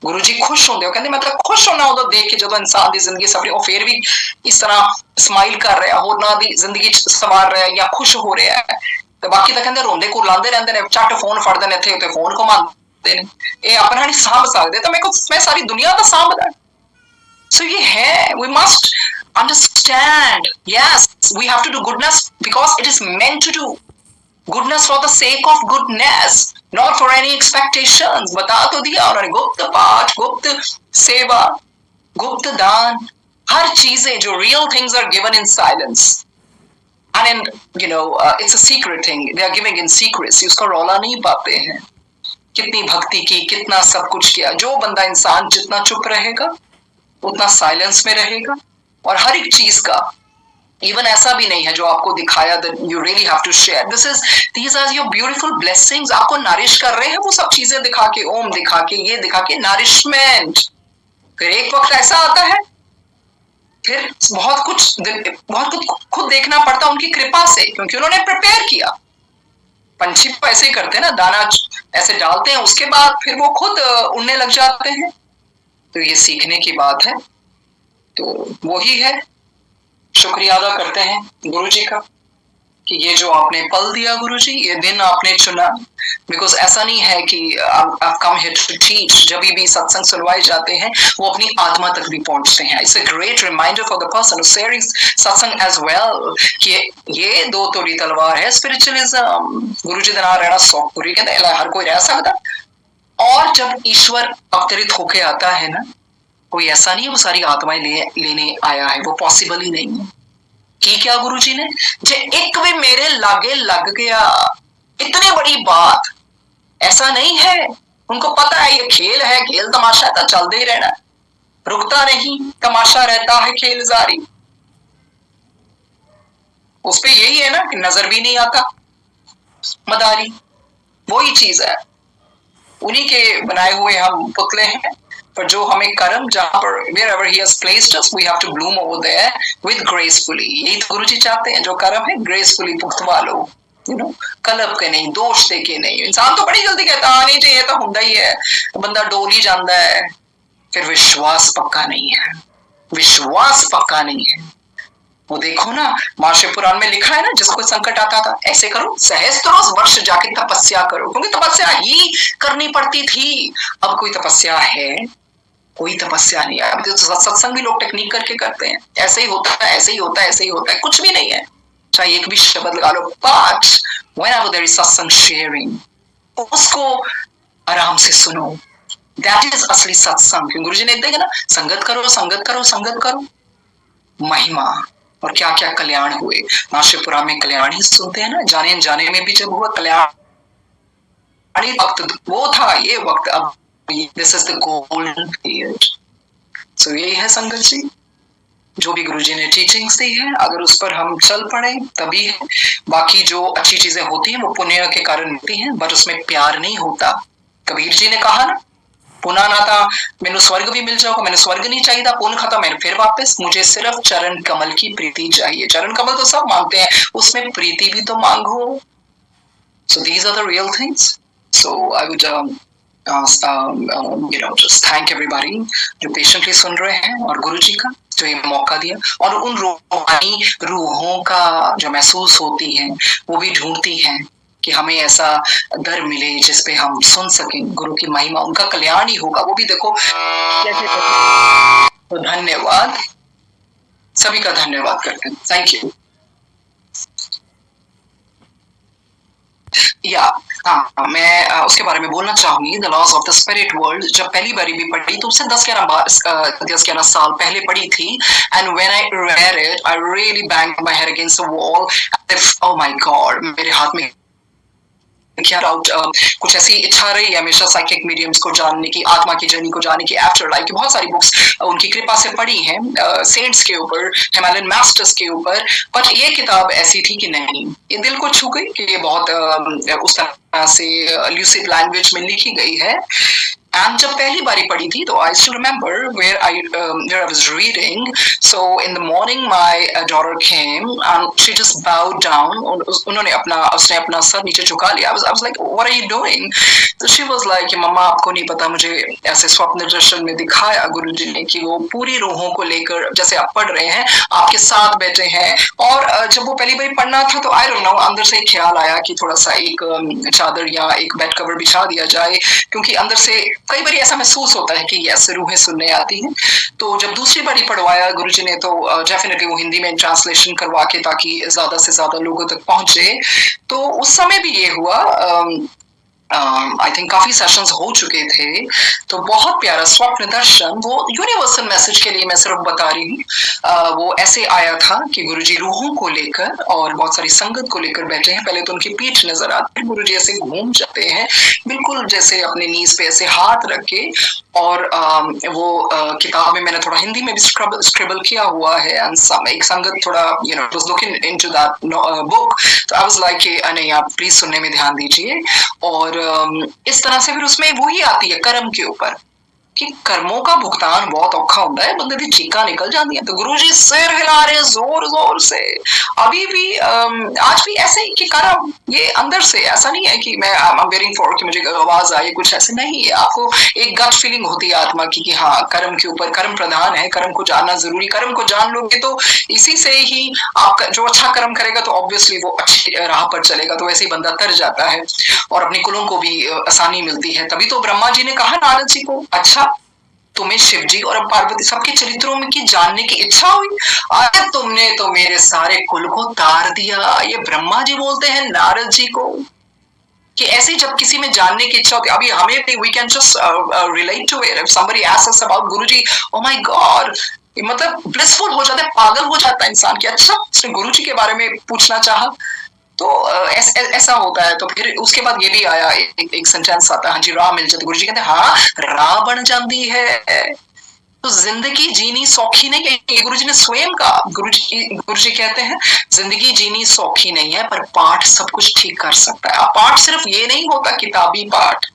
गुरुजी खुश होंगे, कहते मतलब खुश होना उधर देख के जो इंसान की जिंदगी सफरी, और फिर भी इस तरह स्माइल कर रहा हो ना, दी जिंदगी संवार रहा है या खुश हो रहा है। ਤੇ ਬਾਕੀ ਤਾਂ ਕਹਿੰਦੇ ਰੋਂਦੇ ਕੁਰਲਾਉਂਦੇ ਰਹਿੰਦੇ ਨੇ, ਝੱਟ ਫੋਨ ਫੜਦੇ ਨੇ, ਇੱਥੇ ਉੱਤੇ ਫੋਨ ਘੁਮਾਉਂਦੇ ਨੇ, ਇਹ ਆਪਣਾ ਨਹੀਂ ਸਾਂਭ ਸਕਦੇ। ਤਾਂ ਮੈਂ ਸਾਰੀ ਦੁਨੀਆ ਦਾ ਸਾਂਭਦਾ। ਸੋ ਇਹ ਹੈ, we must understand, yes, we have to do goodness because it is meant to do goodness for the sake of goodness, not for any expectations। बता तो दिया उन्होंने, गुप्त पाठ, गुप्त सेवा, गुप्त दान, हर चीजें जो real things are given in silence। And it's a secret thing, they are giving in secrecy, उसका रौला नहीं पाते हैं। कितनी भक्ति की, कितना सब कुछ किया। जो बंदा इंसान जितना चुप रहेगा उतना साइलेंस में रहेगा, और हर एक चीज का इवन ऐसा भी नहीं है जो आपको दिखाया that you really have to share. These are your beautiful blessings. आपको नरिश कर रहे हैं वो सब चीजें दिखा के, ओम दिखा के, ये दिखा के, नरिशमेंट। फिर एक वक्त ऐसा आता है, फिर बहुत कुछ खुद देखना पड़ता उनकी कृपा से, क्योंकि उन्होंने प्रिपेयर किया। पंछी को ऐसे ही करते हैं ना, दाना ऐसे डालते हैं, उसके बाद फिर वो खुद उड़ने लग जाते हैं। तो ये सीखने की बात है। तो वही है, शुक्रिया अदा करते हैं गुरु जी का कि ये जो आपने पल दिया गुरु जी, ये दिन आपने चुना। बिकॉज ऐसा नहीं है कि आप कम हियर टू टीच, जब भी सत्संग सुनवाए जाते हैं वो अपनी आत्मा तक भी पहुंचते हैं। It's a great reminder for the person sharing satsang as well कि ये दो तोड़ी तलवार है स्पिरिचुअलिज्म। गुरु जी दे नाल रहना सौखपुरी कहते हर कोई रह सकता, और जब ईश्वर अवतरित होके आता है ना, कोई ऐसा नहीं है वो सारी आत्माएं लेने आया है, वो पॉसिबल ही नहीं है। की क्या गुरु जी ने, जे एक भी मेरे लागे लग गया, इतनी बड़ी बात। ऐसा नहीं है, उनको पता है ये खेल है, खेल तमाशा तो चलते ही रहना, रुकता नहीं, तमाशा रहता है खेल जारी। उस पे यही है ना कि नजर भी नहीं आता मदारी, वही चीज है। उन्हीं के बनाए हुए हम पुतले हैं, पर जो हमें कर्म जहां पर wherever he has placed us we have to bloom over there with gracefully। यही तो गुरु जी चाहते हैं, जो कर्म है gracefully भुगतवा लो, कलब के नहीं, दोष दे के नहीं। इंसान तो बड़ी जल्दी कहता नहीं जी ये तो हुंदा ही है, बंदा डोल ही जाता है, फिर विश्वास पक्का नहीं है, विश्वास पक्का नहीं है। वो देखो ना, महाशिवपुराण में लिखा है ना, जिसको संकट आता था ऐसे करो, सहस्त्रों वर्ष जाके तपस्या करो, क्योंकि तपस्या ही करनी पड़ती थी। अब कोई तपस्या है? कोई तपस्या नहीं है। अभी तो सत्संग भी लोग टेक्निक करके करते हैं, ऐसे ही होता है, ऐसे ही होता है, ऐसे ही होता है, कुछ भी नहीं है। चाहे एक भी शब्द लगा लो, बट whenever there is सत्संग शेयरिंग, उसको आराम से सुनो, दैट इज असली सत्संग। क्योंकि गुरु जी ने देखा ना, संगत करो, संगत करो, संगत करो, महिमा और क्या क्या कल्याण हुए। महाशिवपुराण में कल्याण ही सुनते हैं ना, जाने जाने में भी जब हुआ कल्याण, वक्त वो था, ये वक्त अब, this is the golden period. So यही है संगत जी, जो भी गुरुजी ने टीचिंग्स दी है, अगर उस पर हम चल पड़े तभी है। बाकी जो अच्छी चीजें होती हैं वो पुण्य के कारण होती हैं, बट उसमें प्यार नहीं होता। कबीर जी ने कहा ना, पुना ना था मैनू स्वर्ग भी मिल जाओगा, मैंने स्वर्ग नहीं चाहिए था, पुण्य खत्म, मैंने फिर वापस, मुझे सिर्फ चरण कमल की प्रीति चाहिए। चरण कमल तो सब मांगते हैं, उसमें प्रीति भी तो मांगो। So these are the real things. So I would just thank everybody जो पेशेंटली सुन रहे हैं, और गुरु जी का जो ये मौका दिया, और उन रूहानी रूहों का जो महसूस होती हैं वो भी ढूंढती हैं कि हमें ऐसा दर मिले जिस पे हम सुन सकें गुरु की महिमा, उनका कल्याण ही होगा। वो भी देखो कैसे। तो धन्यवाद, सभी का धन्यवाद करते हैं। Thank you. या मैं उसके बारे में बोलना चाहूंगी, the laws of the spirit world. जब पहली बारी भी पढ़ी तो उससे 10-11 साल पहले पढ़ी थी, and when I read it I really banged my head against the wall. Oh my God, मेरे हाथ में कुछ ऐसी इच्छा रही हमेशा साइकिक मीडियम्स को जानने की, आत्मा की जर्नी को जानने की, आफ्टर लाइफ की बहुत सारी बुक्स उनकी कृपा से पढ़ी हैं, सेंट्स के ऊपर, हिमालयन मास्टर्स के ऊपर, बट ये किताब ऐसी थी कि नहीं, ये दिल को छू गई कि ये बहुत उस तरह से ल्यूसिड लैंग्वेज में लिखी गई है। एंड जब पहली बारी पढ़ी थी तो I still remember where I was reading. So in the morning my daughter came and she just bowed down. उसने अपना सर नीचे झुका लिया. I was like, what are you doing? So she was like, मम्मा आपको नहीं पता, मुझे ऐसे स्वप्न दर्शन में दिखाया गुरुजी ने कि वो पूरी रूहों को लेकर, जैसे आप पढ़ रहे हैं, आपके साथ बैठे हैं। और जब वो पहली बारी पढ़ना था तो आई डोंट नो, अंदर से ख्याल आया कि थोड़ा सा एक चादर या एक बेड कवर बिछा दिया जाए, क्योंकि अंदर से कई बार ऐसा महसूस होता है कि ऐसे रूहें सुनने आती हैं। तो जब दूसरी बारी पढ़वाया गुरुजी ने तो डेफिनेटली वो हिंदी में ट्रांसलेशन करवा के, ताकि ज्यादा से ज्यादा लोगों तक पहुंचे। तो उस समय भी ये हुआ, आई थिंक काफी सेशंस हो चुके थे। तो बहुत प्यारा स्वप्न दर्शन, वो यूनिवर्सल मैसेज के लिए मैं सिर्फ बता रही हूँ। वो ऐसे आया था कि गुरुजी रूहों को लेकर और बहुत सारी संगत को लेकर बैठे हैं। पहले तो उनकी पीठ नजर आती है, गुरुजी ऐसे घूम जाते हैं बिल्कुल जैसे अपने नीज पे ऐसे हाथ रख के, और वो किताब में मैंने थोड़ा हिंदी में भी स्क्रिबल किया हुआ है, एंड एक संगत थोड़ा was looking into that book, तो आई वाज लाइक नहीं आप प्लीज सुनने में ध्यान दीजिए। और इस तरह से फिर उसमें वही आती है कर्म के ऊपर कि कर्मों का भुगतान बहुत औखा होता है, बंदे की चीखा निकल जाती है। तो गुरुजी सिर हिला रहे जोर जोर से, अभी भी आज भी ऐसे ही कि कर्म ये अंदर से, ऐसा नहीं है कि मैं वेटिंग फॉर कि मुझे आवाज आए, कुछ ऐसे नहीं है। आपको एक गट फीलिंग होती है आत्मा की कि हाँ कर्म के ऊपर, कर्म प्रधान है, कर्म को जानना जरूरी। कर्म को जान लोगे तो इसी से ही आप जो अच्छा कर्म करेगा तो ऑब्वियसली वो अच्छी राह पर चलेगा, तो वैसे ही बंदा तर जाता है और अपने कुलों को भी आसानी मिलती है। तभी तो ब्रह्मा जी ने कहा नारद जी को, अच्छा तुम्हें शिव जी और पार्वती सबके चरित्रों में की जानने की इच्छा हुई, अरे तुमने तो मेरे सारे कुल को तार दिया। ये ब्रह्मा जी बोलते हैं नारद जी को कि ऐसे जब किसी में जानने की इच्छा होती है, अभी हमें भी we can just relate to it, if somebody asks us about Guruji, oh my God, मतलब ब्लिसफुल हो जाता है, पागल हो जाता है इंसान कि अच्छा उसने गुरुजी के बारे में पूछना चाहा। तो ऐसा होता है। तो फिर उसके बाद ये भी आया, एक सेंटेंस आता है, हाँ जी राह मिल जाती, गुरुजी कहते हैं हाँ राह बन जाती है। तो जिंदगी जीनी सौखी नहीं है, ये गुरुजी ने स्वयं कहा। गुरुजी कहते हैं जिंदगी जीनी सौखी नहीं है, पर पाठ सब कुछ ठीक कर सकता है। पाठ सिर्फ ये नहीं होता किताबी पाठ,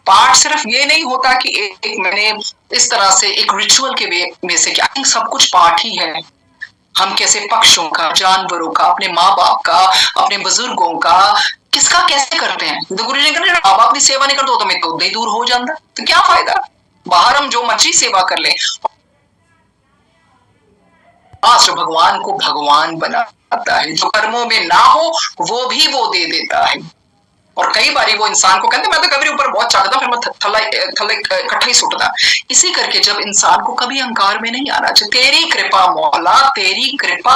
पाठ सिर्फ ये नहीं होता कि एक मैंने इस तरह से एक रिचुअल के वे में से, क्या सब कुछ पाठ ही है। हम कैसे पक्षों का, जानवरों का, अपने माँ बाप का, अपने बुजुर्गों का, किसका कैसे करते हैं। तो गुरु जी ने कहा माँ बाप की सेवा नहीं करते तो मैं तो दूर हो जाता, तो क्या फायदा, बाहर हम जो मर्जी सेवा कर ले, भगवान को भगवान बनाता है। जो कर्मों में ना हो वो भी वो दे देता है। और कई बार वो इंसान को कहते मैं तो कभी ऊपर बहुत चढ़ता, फिर मैं थल्ले इकट्ठा ही सुटता। इसी करके जब इंसान को कभी अहंकार में नहीं आना चाहिए। तेरी कृपा मौला, तेरी कृपा,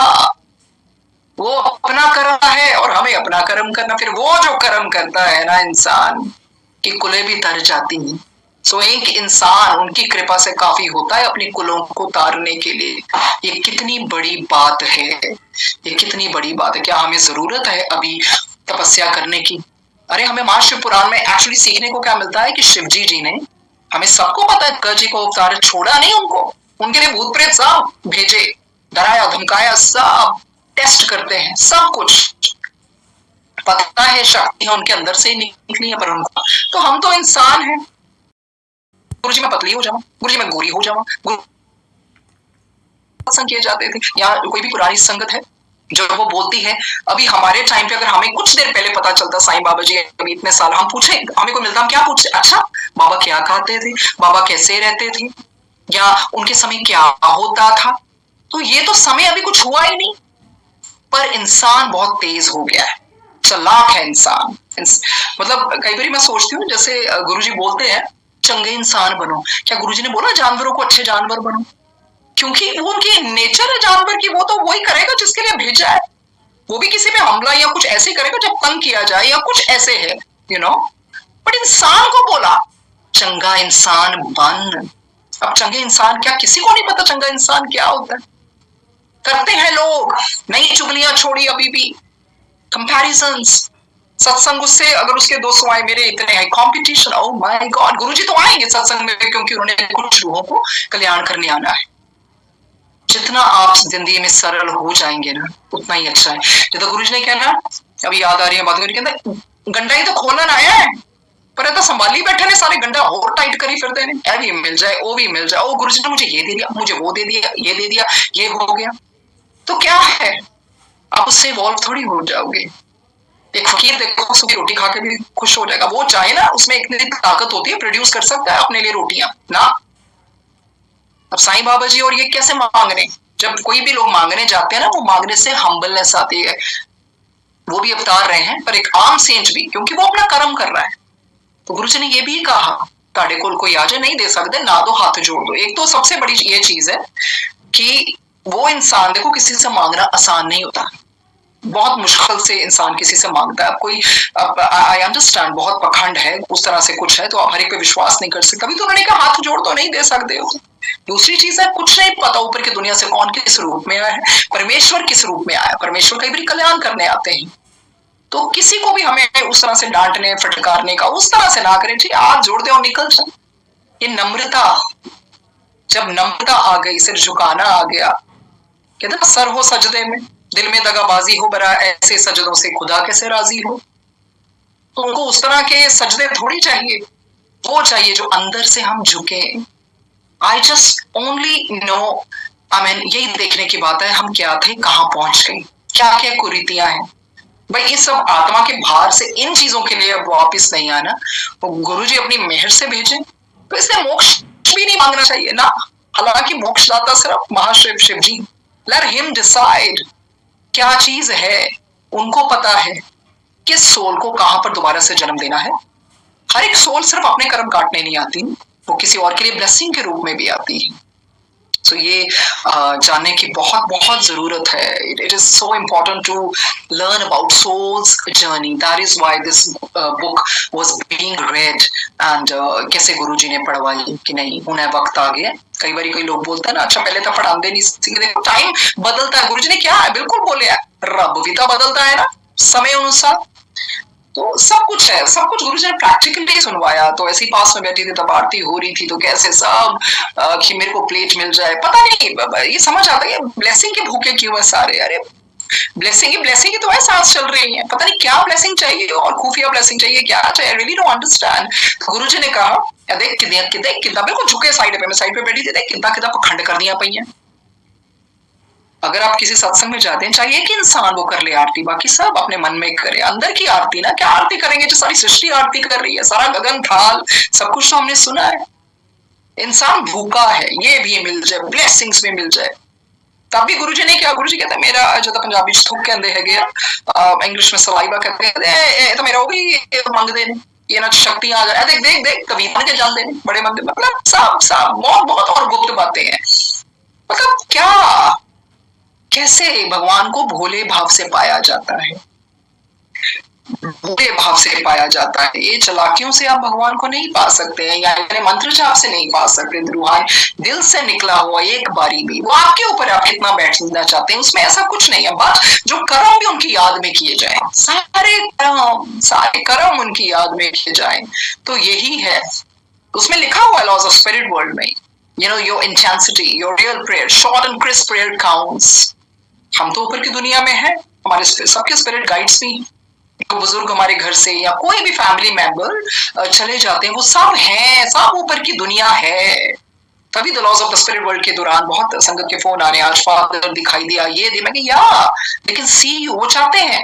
वो अपना कर रहा है और हमें अपना कर्म करना। फिर वो जो कर्म करता है ना इंसान की कुलें भी तर जाती हैं। सो एक इंसान उनकी कृपा से काफी होता है अपनी कुलों को तारने के लिए। ये कितनी बड़ी बात है, ये कितनी बड़ी बात है। क्या हमें जरूरत है अभी तपस्या करने की? अरे हमें महाशिव पुराण में एक्चुअली सीखने को क्या मिलता है कि शिवजी जी ने, हमें सबको पता है गज को अवतार छोड़ा नहीं उनको, उनके लिए भूत प्रेत सब भेजे, डराया धमकाया, सब टेस्ट करते हैं, सब कुछ पता है, शक्तियां उनके अंदर से ही निकली है, पर उनको तो हम तो इंसान हैं। गुरुजी मैं पतली हो जाऊं, गुरुजी मैं गोरी हो जाऊं, सत्संग किए जाते थे। या कोई भी पुरानी संगत है जो वो बोलती है, अभी हमारे टाइम पे अगर हमें कुछ देर पहले पता चलता साईं बाबा जी अभी इतने साल, हम पूछे, हमें को मिलता, हम क्या पूछते, अच्छा बाबा क्या खाते थे, बाबा कैसे रहते थे, या उनके समय क्या होता था। तो ये तो समय अभी कुछ हुआ ही नहीं, पर इंसान बहुत तेज हो गया है, चालाक है इंसान। मतलब कई बार मैं सोचती हूँ, जैसे गुरुजी बोलते हैं चंगे इंसान बनो, क्या गुरुजी ने बोला जानवरों को अच्छे जानवर बनो? क्योंकि वो उनकी नेचर है जानवर की, वो तो वही करेगा जिसके लिए भेजा है। वो भी किसी पे हमला या कुछ ऐसे करेगा जब तंग किया जाए या कुछ ऐसे है, बट इंसान को बोला चंगा इंसान बन। अब चंगे इंसान क्या, किसी को नहीं पता चंगा इंसान क्या होता है। करते हैं लोग, नई चुगलियां छोड़ी, अभी भी कंपैरिजंस। सत्संग उससे अगर उसके 200 आए, मेरे इतने हैं, कंपटीशन। ओह माय गॉड, गुरुजी तो आएंगे सत्संग में क्योंकि उन्होंने कुछ रूहों को कल्याण करने आना है। जितना आप जिंदगी में सरल हो जाएंगे ना उतना ही अच्छा है। जो गुरुजी ने कहना, अभी याद आ रही है बात, कहते गंडा ही तो खोलन आया है, पर तो संभाली बैठे ने सारे, गंडा और टाइट करी फिरते हैं, ये भी मिल जाए, वो भी मिल जाए, ओ गुरुजी ने मुझे ये दे दिया, मुझे वो दे दिया, ये दे दिया, ये हो गया, तो क्या है, आप उससे इवॉल्व थोड़ी हो जाओगे। एक फकीर देखो सुबह रोटी खा के भी खुश हो जाएगा, वो चाहे ना उसमें इतनी ताकत होती है, प्रोड्यूस कर सकता है अपने लिए रोटियां ना। अब साईं बाबा जी और ये कैसे मांगने, जब कोई भी लोग मांगने जाते हैं ना, वो मांगने से हम्बलनेस आती है। वो भी अवतार रहे हैं, पर एक आम सेंट भी, क्योंकि वो अपना कर्म कर रहा है। तो गुरु जी ने ये भी कहा, ताड़े कोल कोई आ जाए, नहीं दे सकते ना, दो हाथ जोड़ दो। एक तो सबसे बड़ी ये चीज है कि वो इंसान, देखो किसी से मांगना आसान नहीं होता, बहुत मुश्किल से इंसान किसी से मांगता है। कोई आई अंडरस्टैंड बहुत पखंड है, उस तरह से कुछ है तो आप हर एक पे विश्वास नहीं कर सकते। कभी तो उन्होंने कहा हाथ जोड़ तो नहीं दे सकते हो। दूसरी चीज है, कुछ नहीं पता ऊपर की दुनिया से कौन किस रूप में आया है, परमेश्वर किस रूप में आया। परमेश्वर कई बार कल्याण करने आते हैं, तो किसी को भी हमें उस तरह से डांटने फटकारने का उस तरह से ना करें, ठीक हाथ जोड़ दे और निकल जाए। ये नम्रता, जब नम्रता आ गई, सिर झुकाना आ गया, कहते ना सर हो सजदे में, दिल में दगाबाजी हो, बरा ऐसे सजदों से खुदा कैसे राजी हो। तो उनको उस तरह के सजदे थोड़ी चाहिए, वो चाहिए जो अंदर से हम झुके। I just only know, I mean यही देखने की बात है, हम क्या थे, कहाँ पहुंच गए, क्या क्या कुरीतियां हैं। भाई ये सब आत्मा के भार से, इन चीजों के लिए अब वापिस नहीं आना, वो गुरु जी अपनी मेहर से भेजें। तो इसलिए मोक्ष भी नहीं मांगना चाहिए ना, हालांकि मोक्षदाता सिर्फ महाशिव शिव जी, लेट हिम डिसाइड क्या चीज है। उनको पता है किस सोल को कहां पर दोबारा से जन्म देना है। हर एक सोल सिर्फ अपने कर्म काटने नहीं आती, वो किसी और के लिए ब्लेसिंग के रूप में भी आती है। तो ये जानने की बहुत बहुत जरूरत है। It is so important to learn about soul's journey, that is why this book was being read. And कैसे गुरुजी ने पढ़वाई कि नहीं उन्हें वक्त आ गया। कई बार कई लोग बोलते हैं ना, अच्छा पहले तो पढ़ाते नहीं सीखते, टाइम बदलता है। गुरुजी ने क्या है, बिल्कुल बोले, रब भी तो बदलता है ना समय अनुसार। तो सब कुछ है, सब कुछ गुरुजी ने प्रैक्टिकली सुनवाया। तो ऐसी पास में बैठी थी, तब आरती हो रही थी, तो कैसे सब कि मेरे को प्लेट मिल जाए, पता नहीं, ये समझ आता है ब्लेसिंग के भूखे क्यों है सारे। अरे ब्लेसिंग ही तो है, सांस चल रही है, पता नहीं क्या ब्लेसिंग चाहिए और खुफिया ब्लेसिंग चाहिए, क्या चाहिए, रियली डोंट अंडरस्टैंड। गुरुजी ने कहा देख कितना, बिल्कुल झुके साइड पे, मैं साइड पे बैठी थी, देख कितना पखंड कर दिया पई है। अगर आप किसी सत्संग में जाते हैं, चाहिए कि इंसान वो कर ले आरती, बाकी सब अपने मन में करे। अंदर की आरती ना, क्या आरती करेंगे, जो सारी सृष्टि आरती कर रही है, सारा गगन थाल सब कुछ तो हमने सुना है। इंसान भूखा है, ये भी मिल जाए, ब्लेसिंग्स भी मिल जाए। तभी गुरुजी ने क्या, गुरुजी कहते हैं मेरा जो तो पंजाबी थुक कहते है, इंग्लिश में सलाइवा कहते हैं, तो मेरा वो भी मंगते हैं, ये ना शक्ति आ जाए। देख देख देख कविता के जान देने बड़े मंदिर, मतलब सब सब बहुत बहुत और गुप्त बातें हैं। मतलब क्या, कैसे भगवान को भोले भाव से पाया जाता है, भोले भाव से पाया जाता है। ये चलाकियों से आप भगवान को नहीं पा सकते हैं, या मंत्र जाप से नहीं पा सकते। रूहानी दिल से निकला हुआ एक बारी भी, वो आपके ऊपर आप कितना बैठना चाहते हैं, उसमें ऐसा कुछ नहीं है। बस जो कर्म भी उनकी याद में किए जाए, सारे कर्म उनकी याद में किए जाए, तो यही है। उसमें लिखा हुआ है लॉज ऑफ स्पिरिट वर्ल्ड में, you know your intensity, your real prayer, short and crisp prayer counts। हम तो ऊपर की दुनिया में है, हमारे सबके स्पिरिट गाइड्स भी, जो बुजुर्ग हमारे घर से या कोई भी फैमिली मेंबर चले जाते हैं, वो सब हैं, सब ऊपर की दुनिया है। तभी the laws of the spirit world के दौरान बहुत संगत के फोन आ रहे हैं, आज फादर दिखाई दिया, ये दे, मैं या लेकिन सी यू, वो चाहते हैं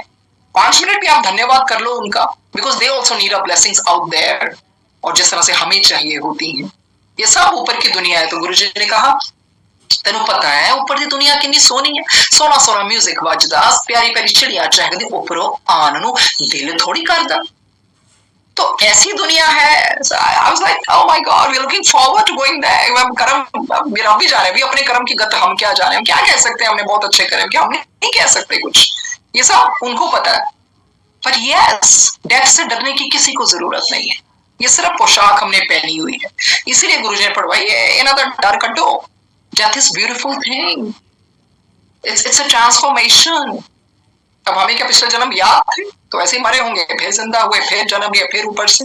5 मिनट भी आप धन्यवाद कर लो उनका, because they also need a blessings out there, और जिस तरह से हमें चाहिए होती है। ये सब ऊपर की दुनिया है। तो गुरुजी ने कहा तेन पता है ऊपर की दुनिया कितनी सोहनी है, सोना सोना म्यूजिक बजदा, प्यारी प्यारी चिड़िया चहकदी, उपरों आन नूं दिल थोड़ी करदा। तो ऐसी दुनिया है। I was like, oh my God, we're looking forward to going there। कर्म मेरा भी जा रहे हैं, भी अपने कर्म की गत हम क्या जाने, हम क्या कह सकते हैं, हमने बहुत अच्छे कर्म किया, हमने नहीं कह सकते कुछ, ये सब उनको पता है। पर यस, डेथ से डरने की किसी को जरूरत नहीं है, ये सिर्फ पोशाक हमने पहनी हुई है। इसीलिए गुरुजी ने पढ़वाई है, इन्होंने डर कटो, death is beautiful thing, it's a transformation. अब हमें क्या पिछले जन्म याद थे, तो ऐसे ही मरे होंगे, फिर जिंदा हुए, फिर जन्म लिया, फिर ऊपर से।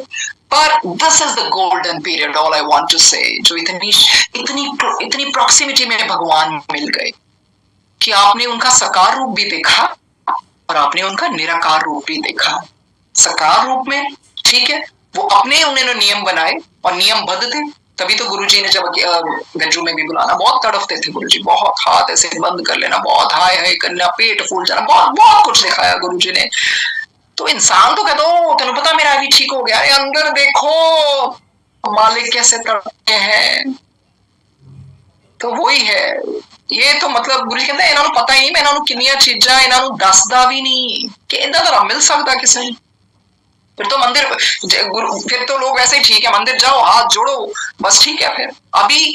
पर this is the golden period, all I want to say, जो इतनी इतनी इतनी प्रॉक्सिमिटी में भगवान मिल गए कि आपने उनका साकार रूप भी देखा और आपने उनका निराकार रूप भी देखा। साकार रूप में ठीक है, वो अपने उन्होंने नियम बनाए और नियमबद्ध थे, तभी तो गुरुजी ने जब गंजू में भी बुलाना, बहुत तड़फते थे गुरुजी, बहुत हाथ ऐसे बंद कर लेना, बहुत हाय हाय करना, पेट फूल जाना, बहुत बहुत कुछ दिखाया गुरुजी ने। तो इंसान तो कह दो तेन पता मेरा भी ठीक हो गया, अंदर देखो मालिक कैसे तड़पते हैं। तो वही है, ये तो मतलब गुरु जी कहते हैं इन्होंने पता ही नहीं, मैं इन्होंने किन्नियां चीजां इन्होंने दसदा भी नहीं कि इदा तो मिल सकता किसी ने। फिर तो मंदिर, फिर तो लोग वैसे ही ठीक है, मंदिर जाओ हाथ जोड़ो बस ठीक है। फिर अभी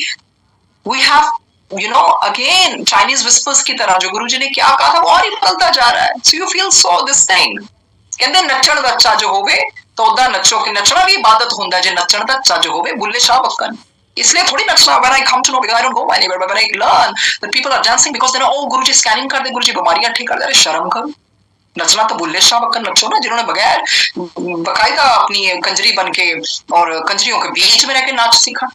we have you know again Chinese whispers की तरह, जो गुरुजी ने क्या कहा था वो और ही बदलता जा रहा है। So you feel so this thing, कहते नचण दा चज होवे तो उदा नचो, कि नचना भी इबादत होंदा जे नचण दा चज होवे। बुल्ले शाह बक्कन इसलिए थोड़ी नचना, when I come to know, because I don't go anywhere, but when I learn that people are dancing because they know, oh Guruji scanning कर दे, गुरुजी बीमारियां ठीक कर दे, अरे शर्म करो। नचना तो बुल्ले शाह बक्कन नचो ना, जिन्होंने बगैर बकायदा अपनी कंजरी बन के और कंजरियों के बीच में रह के नाच सीखा।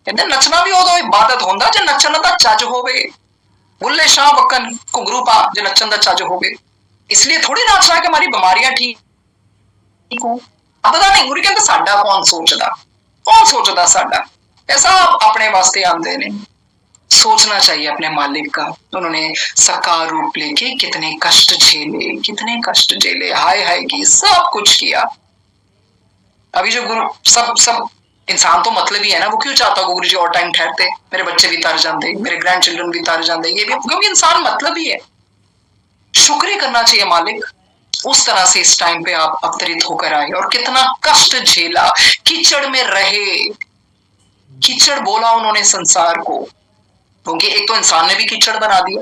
कहते नचना भी उदों इबादत होंदा जे नचण दा चज होवे, बुल्ले शाह बक्कन घुंघरू पा जे नचण दा चज होवे। इसलिए थोड़ी नाचना कि हमारी बीमारियां ठीक हो, पता नहीं। गुरु कहते साडा कौन सोचदा साडा, ऐसा अपने वास्ते आंदे ने। सोचना चाहिए अपने मालिक का। उन्होंने साकार रूप लेके कितने कष्ट झेले, हाय हाय की सब कुछ किया। अभी जो गुरु सब इंसान तो मतलब ही है ना, वो क्यों चाहता होगा गुरु जी और टाइम ठहरते, मेरे बच्चे भी तर जाते, मेरे ग्रैंड चिल्ड्रन भी तर जाते, ये भी क्योंकि इंसान मतलब ही है। शुक्र करना चाहिए मालिक, उस तरह से इस टाइम पे आप अवतरित होकर आए और कितना कष्ट झेला, कीचड़ में रहे। कीचड़ बोला उन्होंने संसार को, क्योंकि एक तो इंसान ने भी कीचड़ बना दिया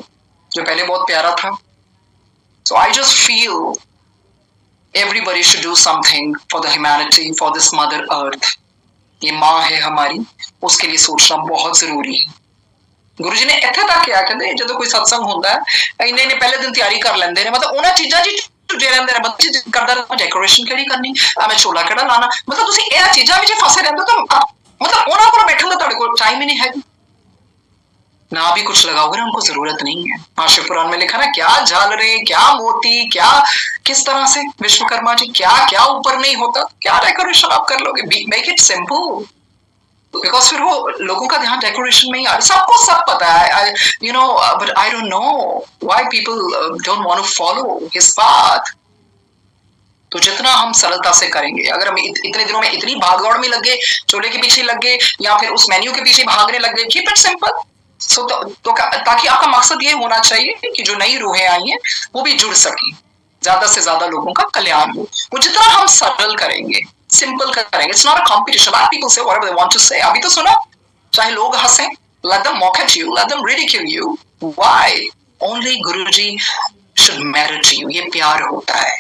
जो पहले बहुत प्यारा था। So I just feel everybody should do something for the humanity, for this mother earth। ये माँ है हमारी, उसके लिए सोचना बहुत जरूरी है। गुरु जी ने इत्थे तक क्या कहते, जो कोई सत्संग होता है इन्ने पहले दिन तैयारी कर लेंगे, मतलब उन्होंने चीज़ां जी टुटे रहंदे ने, बच्चे करदा डेकोरेशन केड़ी करनी, मैं छोला केड़ा लाना, मतलब तुसीं इह चीज़ां विच फसे रहंदे तो मतलब उन्हां कोल बैठण दा तुहाडे कोल टाइम ही नहीं है, ना भी कुछ लगाओगे ना, उनको जरूरत नहीं है। महाशिव पुराण में लिखा ना, क्या झालरे, क्या मोती, क्या किस तरह से विश्वकर्मा जी क्या क्या ऊपर नहीं होता, क्या डेकोरेशन आप कर लोगे। मेक इट सिंपल, बिकॉज फिर वो लोगों का ध्यान डेकोरेशन में ही आ रहा है। सबको सब पता है, you know, but I don't know why people don't want to follow his path. तो जितना हम सरलता से करेंगे, अगर हम इतने दिनों में इतनी भागदौड़ में लगे, चोले के पीछे लग गए या फिर उस मेन्यू के पीछे भागने लग गए, कीप इट सिंपल। सो ताकि आपका मकसद ये होना चाहिए कि जो नई रूहें आई हैं वो भी जुड़ सके, ज्यादा से ज्यादा लोगों का कल्याण हो। वो जितना हम सरल करेंगे, सिंपल करेंगे, it's not a competition. Let people say whatever they want to say. अभी तो सुनो, चाहे लोग हंसें, let them mock at you, let them ridicule you, why? Only Guruji should merit you। ये प्यार होता है,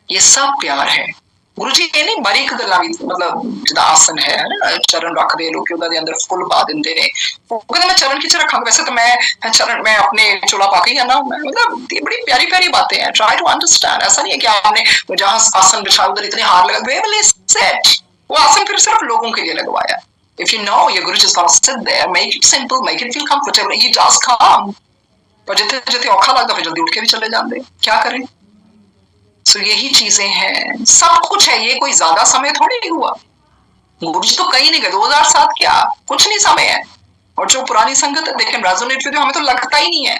ये सब प्यार है। गुरु जी ये नहीं बारीक गल्लां भी, मतलब जिदा आसन है ना, चरण रख दे लोग ਉਹਦੇ अंदर फुल पा देंदे ने, वो कहते मैं चरण किच रखांगा, वैसे तो मैं चरण मैं अपने चोला पा के ही आना, मतलब ये बड़ी प्यारी प्यारी बातें हैं। Try to understand. ऐसा नहीं है कि आपने जहां आसन बिछा उधर इतने हार लगा दे, सेट वो आसन फिर सिर्फ लोगों के लिए लगवाया। If you know your Guru just gonna sit there, make it simple, make it feel comfortable, he does come। पर जितने जितने औखा लगता फिर जल्दी उठ के भी चले जाते, क्या करें। तो यही चीजें हैं, सब कुछ है, ये कोई ज्यादा समय थोड़ी नहीं हुआ। गुरु जी तो कहीं नहीं गए, 2007 क्या कुछ नहीं समय है। और जो पुरानी संगत है, देखें रेजोनेट विद, हमें तो लगता ही नहीं है।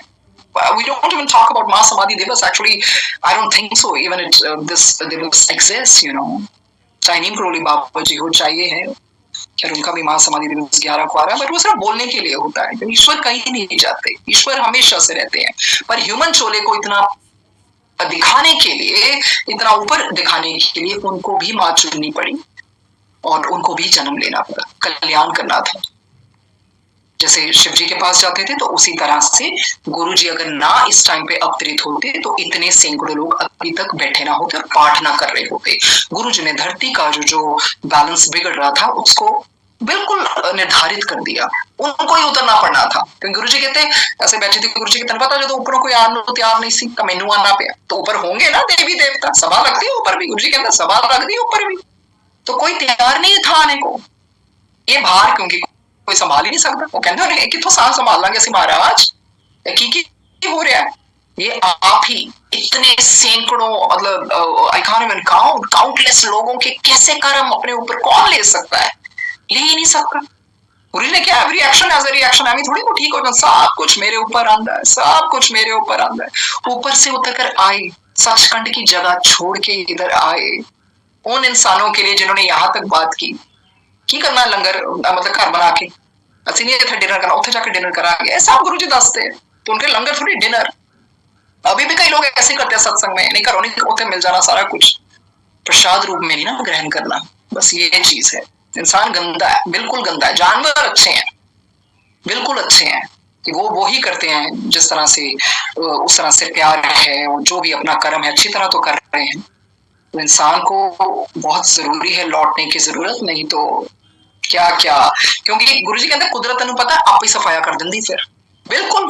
We don't even talk about Mahasamadhi Divas। Actually, I don't think so even this Divas exists, you know। चाहे नीम करोली बाबा जी हो, चाहिए है, खैर उनका भी महासमाधि दिवस 11 को आ रहा है, बट वो सिर्फ बोलने के लिए होता है। ईश्वर कहीं नहीं जाते, ईश्वर हमेशा से रहते हैं। पर ह्यूमन चोले को इतना दिखाने के लिए, इतना ऊपर दिखाने के लिए उनको भी मां चुननी पड़ी और उनको भी जन्म लेना पड़ा, कल्याण करना था। जैसे शिव जी के पास जाते थे, तो उसी तरह से गुरु जी अगर ना इस टाइम पे अवतरित होते तो इतने सैकड़ों लोग अभी तक बैठे ना होते और पाठ ना कर रहे होते। गुरु जी ने धरती का जो बैलेंस बिगड़ रहा था उसको बिल्कुल निर्धारित कर दिया, उनको ही उतरना पड़ना था। क्योंकि गुरु जी कहते ऐसे बैठे थे, गुरु जी के तन पता जो तो ऊपर कोई आने तैयार नहीं सी, मैनू आना पे तो ऊपर होंगे ना देवी देवता, सभा लगती है ऊपर भी। गुरु जी कहते सभा लग दी ऊपर भी, तो कोई तैयार नहीं था आने को। ये भार क्योंकि कोई संभाल ही नहीं सकता। वो कहते हैं कितों सांस संभाल लांगे असि महाराज, की हो रहा है। ये आप ही इतने सैकड़ों, मतलब I can't even count, countless लोगों के कैसे कर्म अपने ऊपर कौन ले सकता है, ले ही नहीं सकता। गुरु ने क्या, every action as a reaction, मैं थोड़ी को ठीक हो जाऊं, सब कुछ मेरे ऊपर आंदा है, सब कुछ मेरे ऊपर आंदा है। ऊपर से उतर कर आए, सचखंड की जगह छोड़ के इधर आए, उन इंसानों के लिए जिन्होंने यहाँ तक बात की करना लंगर, मतलब घर बना के असि नहीं इतना डिनर करना, उठे जाकर डिनर करा गया, सब गुरु जी दसते हैं। तो उनके लंगर थोड़ी डिनर। अभी भी कई लोग ऐसे करते हैं सत्संग में, नहीं करो नहीं उठे मिल जाना सारा कुछ, प्रसाद रूप में नहीं ना ग्रहण करना। बस ये चीज है। इंसान गंदा है, बिल्कुल गंदा है। जानवर अच्छे हैं, बिल्कुल अच्छे हैं, कि वो ही करते हैं जिस तरह से, उस तरह से प्यार है, और जो भी अपना कर्म है अच्छी तरह तो कर रहे हैं। तो इंसान को बहुत जरूरी है लौटने की, जरूरत नहीं तो क्या क्या। क्योंकि गुरु जी कहते कुदरत अनु पता आप ही सफाया कर देंगी। फिर बिल्कुल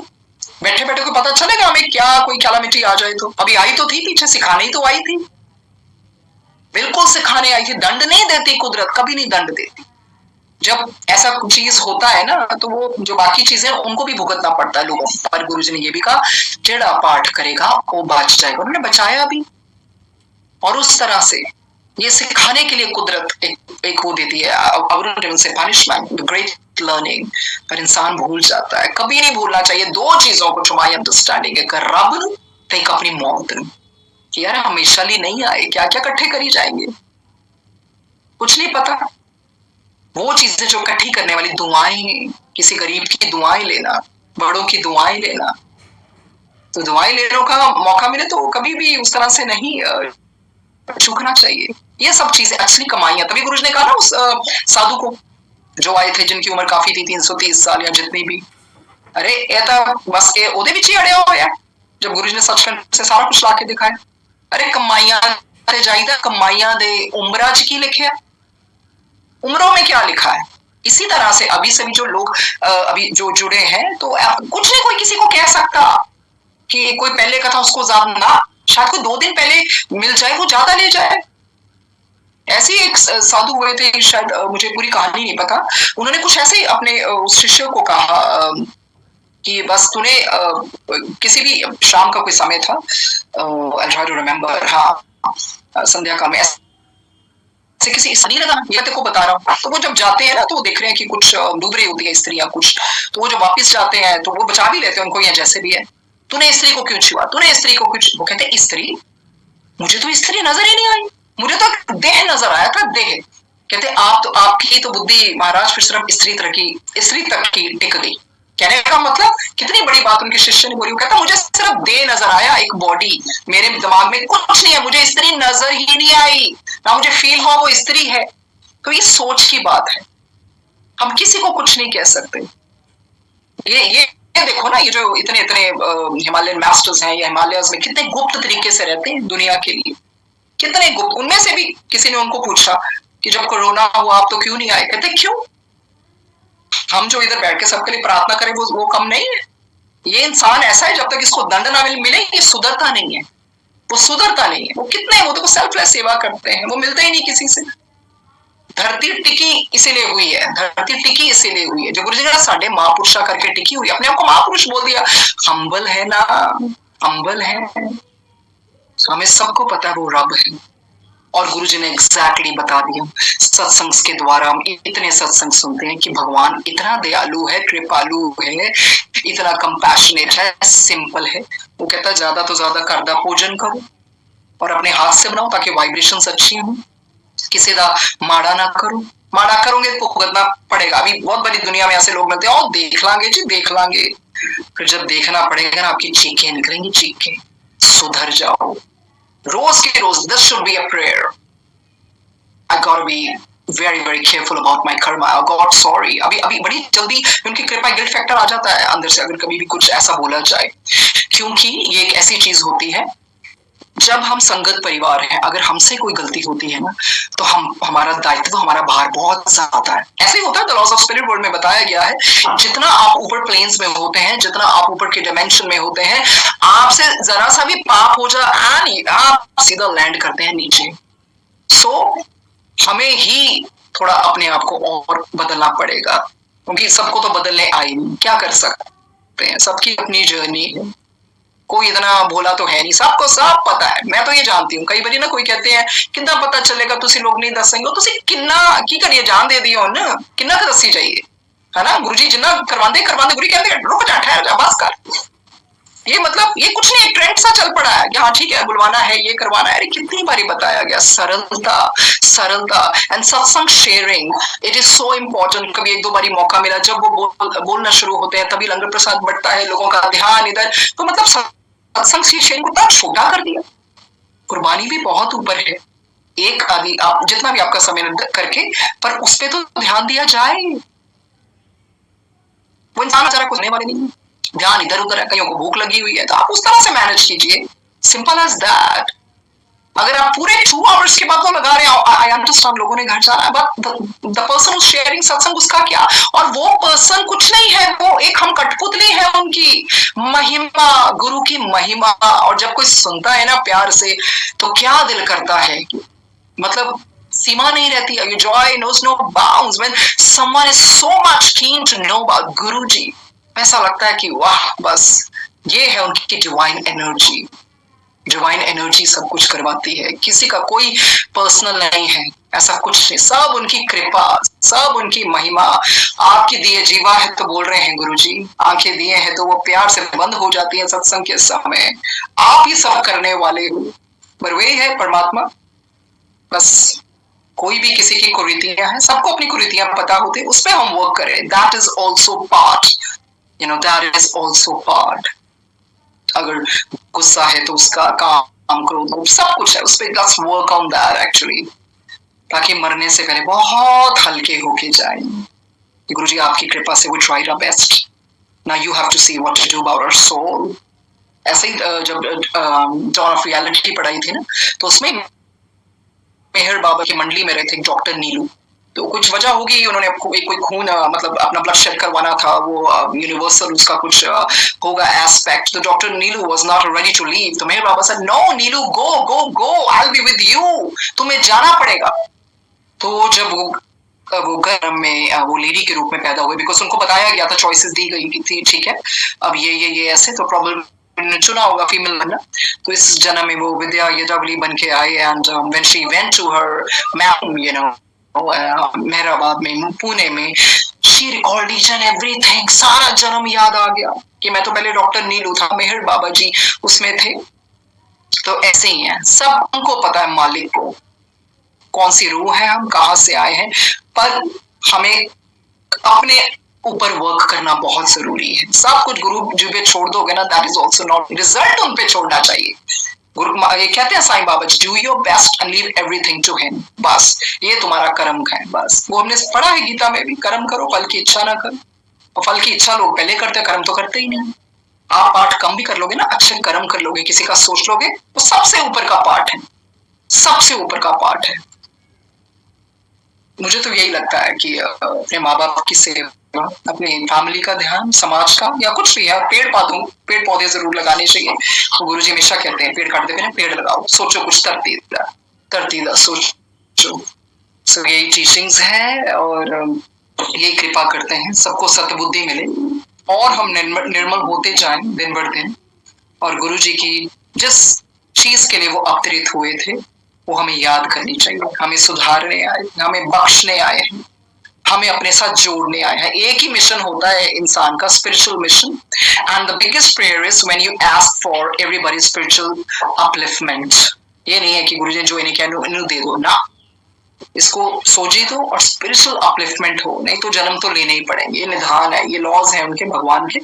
बैठे बैठे को पता चलेगा हमें क्या कोई कैलामिटी आ जाए तो। अभी आई तो थी, पीछे सिखाने ही तो आई थी, बिल्कुल सिखाने आई थी। दंड नहीं देती कुदरत, कभी नहीं दंड देती। जब ऐसा कुछ चीज होता है ना, तो वो जो बाकी चीजें उनको भी भुगतना पड़ता है लोगों को। पर गुरुजी ने ये भी कहा, जेड़ा पाठ करेगा वो बच जाएगा। उन्होंने बचाया भी। और उस तरह से ये सिखाने के लिए कुदरत एक वो देती है, अवरुण से पनिशमेंट, ग्रेट लर्निंग। पर इंसान भूल जाता है। कभी नहीं भूलना चाहिए दो चीजों को, टू माई अंडरस्टैंडिंग, एक रब नू ते एक अपनी मौत नू। यार हमेशा लिए नहीं आए, क्या क्या इकट्ठे करी जाएंगे, कुछ नहीं पता। वो चीजें जो इकट्ठी करने वाली दुआएं, किसी गरीब की दुआएं लेना, बड़ों की दुआएं लेना, तो दुआएं लेने का मौका मिले तो कभी भी उस तरह से नहीं चूकना चाहिए। ये सब चीजें असली कमाइयां। तभी गुरुजी ने कहा ना उस साधु को जो आए थे, जिनकी उम्र काफी थी, 330 साल या जितनी भी, अरे ये तो बस ये ओदे विच ही अड़े हुए हैं। जब गुरुजी ने सचखंड से सारा कुछ लाके दिखाया, अरे कमाइयां ते जाइदा, कमाइयां दे उम्रा च की लिखे है, उम्रों में क्या लिखा है। इसी तरह से अभी सभी जो लोग अभी जो जुड़े हैं, तो कुछ नहीं कोई किसी को कह सकता कि कोई पहले का था उसको ज्यादा ना, शायद कोई 2 दिन पहले मिल जाए वो ज्यादा ले जाए। ऐसे एक साधु हुए थे, शायद मुझे पूरी कहानी नहीं पता, उन्होंने कुछ ऐसे अपने उस शिष्य को कहा कि बस तूने किसी भी शाम का कोई समय था, आई ट्राई टू रिमेम्बर, हाँ संध्या का में, ऐसे किसी नहीं लगा, ये तेरे को बता रहा हूँ। तो वो जब जाते हैं ना, तो वो देख रहे हैं कि कुछ डूब रही होती है स्त्रियां कुछ, तो वो जब वापस जाते हैं तो वो बचा भी लेते हैं उनको, या जैसे भी है, तूने स्त्री को क्यों छुआ, तूने स्त्री को क्यों। वो कहते स्त्री, मुझे तो स्त्री नजर ही नहीं आई, मुझे तो देह नजर आया था, देह। कहते आप तो, आपकी तो बुद्धि महाराज फिर सिर्फ स्त्री तक की टिक गई। कहने का मतलब कितनी बड़ी बात उनके शिष्य ने बोली। वो कहता मुझे सिर्फ देह नजर आया, एक बॉडी, मेरे दिमाग में कुछ नहीं है, मुझे स्त्री नजर ही नहीं आई, ना मुझे फील हुआ वो स्त्री है। तो ये सोच की बात है, हम किसी को कुछ नहीं कह सकते। ये देखो ना, ये जो इतने इतने हिमालयन मास्टर्स हैं, या हिमालयस में कितने गुप्त तरीके से रहते हैं दुनिया के लिए, कितने गुप्त। उनमें से भी किसी ने उनको पूछा कि जब कोरोना हुआ आप तो क्यों नहीं आए, कहते क्यों, हम जो इधर बैठ के सबके लिए प्रार्थना करें वो कम नहीं है। ये इंसान ऐसा है, जब तक इसको दंड ना मिले ये सुधरता नहीं है, वो सुधरता नहीं है। वो कितने, वो तो सेल्फलेस सेवा करते हैं, वो मिलते ही नहीं किसी से। धरती टिकी इसीलिए हुई है, धरती टिकी इसीलिए हुई है, जो गुरु जी ने साढ़े महापुरुषा करके टिकी हुई, अपने आप को महापुरुष बोल दिया। हम्बल है ना, हम्बल है, हमें सबको पता है वो रब है। और गुरु जी ने एग्जैक्टली बता दिया। सत्संग के द्वारा हम इतने सत्संग सुनते हैं कि भगवान इतना दयालु है, कृपालु है, इतना कंपैशनेट है, सिंपल है। वो कहता है ज्यादा तो ज्यादा कर्दा भोजन करो और अपने हाथ से बनाओ ताकि वाइब्रेशंस अच्छी हो, किसी का माड़ा ना करो। माड़ा करोगे तो भुगतना पड़ेगा। अभी बहुत बड़ी दुनिया में ऐसे लोग मिलते हैं, देख लांगे जी देख लांगे, फिर जब देखना पड़ेगा ना, आपकी चीखें निकलेंगी, चीखें। सुधर जाओ रोज के रोज। This should be a prayer, I gotta be very very careful about my karma. Oh God, sorry. अभी बड़ी जल्दी उनकी कृपा गिल्ट फैक्टर आ जाता है अंदर से, अगर कभी भी कुछ ऐसा बोला जाए, क्योंकि ये एक ऐसी चीज होती है, जब हम संगत परिवार हैं, अगर हमसे कोई गलती होती है ना, तो हमारा दायित्व, हमारा भार बहुत ज्यादा है। ऐसे ही होता है, the laws of spirit world में बताया गया है, जितना आप ऊपर प्लेन्स में होते हैं, जितना आप ऊपर के डायमेंशन में होते हैं, आपसे जरा सा भी पाप हो जाए, आप सीधा लैंड करते हैं नीचे। सो हमें ही थोड़ा अपने आप को और बदलना पड़ेगा, क्योंकि सबको तो बदलने आई नहीं, क्या कर सकते हैं, सबकी अपनी जर्नी है, कोई इतना भोला तो है नहीं, सबको सब पता है। मैं तो ये जानती हूँ, कई बार ना कोई कहते हैं कितना पता चलेगा, तुसी लोग नहीं दसेंगे, तुसी किन्ना की करिए, जान दे दियो ना, किन्ना का दसी जाइए, है ना। गुरुजी जिन्ना करवांदे गुरु कहते रुक जा, ठहर जा, बस कर। ये मतलब ये कुछ नहीं, एक ट्रेंड सा चल पड़ा है कि हाँ ठीक है बुलवाना है, ये करवाना है। अरे कितनी बारी बताया गया, सरलता सरलता एंड सत्संग sharing, it is so important. कभी एक दो बारी मौका मिला, जब वो बोलना शुरू होते हैं, तभी लंगर प्रसाद बढ़ता है, लोगों का ध्यान इधर, तो मतलब सत्संग शेयरिंग को इतना छोटा कर दिया। कुर्बानी भी बहुत ऊपर है, एक आदि आप जितना भी आपका समय करके, पर उस पर तो ध्यान दिया जाए। वो इंसान बेचारा कुछ नहीं वाले नहीं, ध्यान इधर उधर है, कईयों को भूख लगी हुई है, तो आप उस तरह से मैनेज कीजिए, सिंपल एज दैट। अगर आप पूरे 2 आवर्स के बाद वो लगा रहे हैं, आई अंडरस्टैंड लोगों ने घर जाना है, बट द पर्सन शेयरिंग सत्संग, उसका क्या। और वो पर्सन कुछ नहीं है, वो एक हम कठपुतली है उनकी महिमा, गुरु की महिमा। और जब कोई सुनता है ना प्यार से, तो क्या दिल करता है, मतलब सीमा नहीं रहती। Your joy knows no bounds when someone is so much keen to know about गुरुजी। ऐसा लगता है कि वाह, बस ये है उनकी डिवाइन एनर्जी। डिवाइन एनर्जी सब कुछ करवाती है, किसी का कोई पर्सनल नहीं है, ऐसा कुछ नहीं, सब उनकी कृपा, सब उनकी महिमा। आपकी दिए जीवा है तो बोल रहे हैं गुरुजी, आंखें दिए हैं तो वो प्यार से बंद हो जाती है सत्संग के समय। आप ही सब करने वाले हो, पर वही है परमात्मा। बस कोई भी किसी की कुरीतियां हैं, सबको अपनी कुरीतियां पता होती है, उस पर हम वर्क करें। That is also part, that is also part. अगर गुस्सा है तो उसका काम करो, सब कुछ है उस पर। Let's work on that actually, ताकि मरने से पहले बहुत हल्के होके जाए। गुरुजी आपकी कृपा से we tried our best. Now you have to see what to do about our soul. ऐसे ही जब डॉन ऑफ रियलिटी पढ़ाई थी ना, तो उसमें मेहर बाबा की मंडली में रहे थे डॉक्टर नीलू। तो कुछ वजह होगी, उन्होंने कोई खून मतलब अपना ब्लड शेड करवाना था, वो यूनिवर्सल उसका कुछ होगा एस्पेक्ट। तो doctor Neelu was not ready to leave. तो Meher Baba said, no Neelu, go go go, I will be with you, तुम्हें जाना पड़ेगा। तो जब वो घर में वो लेडी के रूप में पैदा हुए, बिकॉज उनको बताया गया था, चॉइसेस दी गई थी, ठीक है अब ये ऐसे, तो प्रॉब्लम चुना होगा फीमेल बनना। तो इस जन्म में वो विद्या यदावली बन के आए। And when she went to her ma'am, Meherabad में, पुणे में, she recalled each and everything. सारा जन्म याद आ गया कि मैं तो पहले डॉक्टर नीलू था, मेहर बाबा जी उसमें थे। तो ऐसे ही है, सब उनको पता है मालिक को कौन सी रूह है, हम कहाँ से आए हैं। पर हमें अपने ऊपर वर्क करना बहुत जरूरी है। सब कुछ गुरु जी पे छोड़ दोगे ना, that is also not, result उन पे छोड़ना चाहिए। गुरु ये कहते हैं Sai Baba ji, do your best and leave everything to him. बस ये तुम्हारा कर्म है। बस वो हमने पढ़ा है गीता में भी, कर्म करो फल की इच्छा ना करो। और फल की इच्छा लोग पहले करते, कर्म तो करते ही नहीं। आप पाठ कम भी कर लोगे ना, अच्छे कर्म कर लोगे, किसी का सोच लोगे, वो सबसे ऊपर का पाठ है, सबसे ऊपर का पाठ है। मुझे तो यही लगता है कि अपने माँ बाप की सेवा, अपनी फैमिली का ध्यान, समाज का, या कुछ भी है, पेड़ पौधे जरूर लगाने चाहिए। तो गुरुजी हमेशा कहते हैं पेड़ काटते पहले पेड़ लगाओ, सोचो कुछ तरतीदा सोचो। सो यही टीचिंग्स है, और यही कृपा करते हैं सबको सतबुद्धि मिले और हम निर्मल होते जाएं दिन भर दिन। और गुरुजी की जिस चीज के लिए वो अवतरित हुए थे वो हमें याद करनी चाहिए। हमें सुधारने आए, हमें बख्शने आए हैं, हमें अपने साथ जोड़ने आए हैं। एक ही मिशन होता है इंसान का, spiritual mission. And the biggest prayer is when you ask for everybody spiritual upliftment. ये नहीं है कि गुरुजी जो इन्हें क्या इन्हें दे दो ना, इसको सोचे दो और स्पिरिचुअल अपलिफ्टमेंट हो। नहीं तो जन्म तो लेने ही पड़ेंगे, ये निधान है, ये लॉज है उनके भगवान के,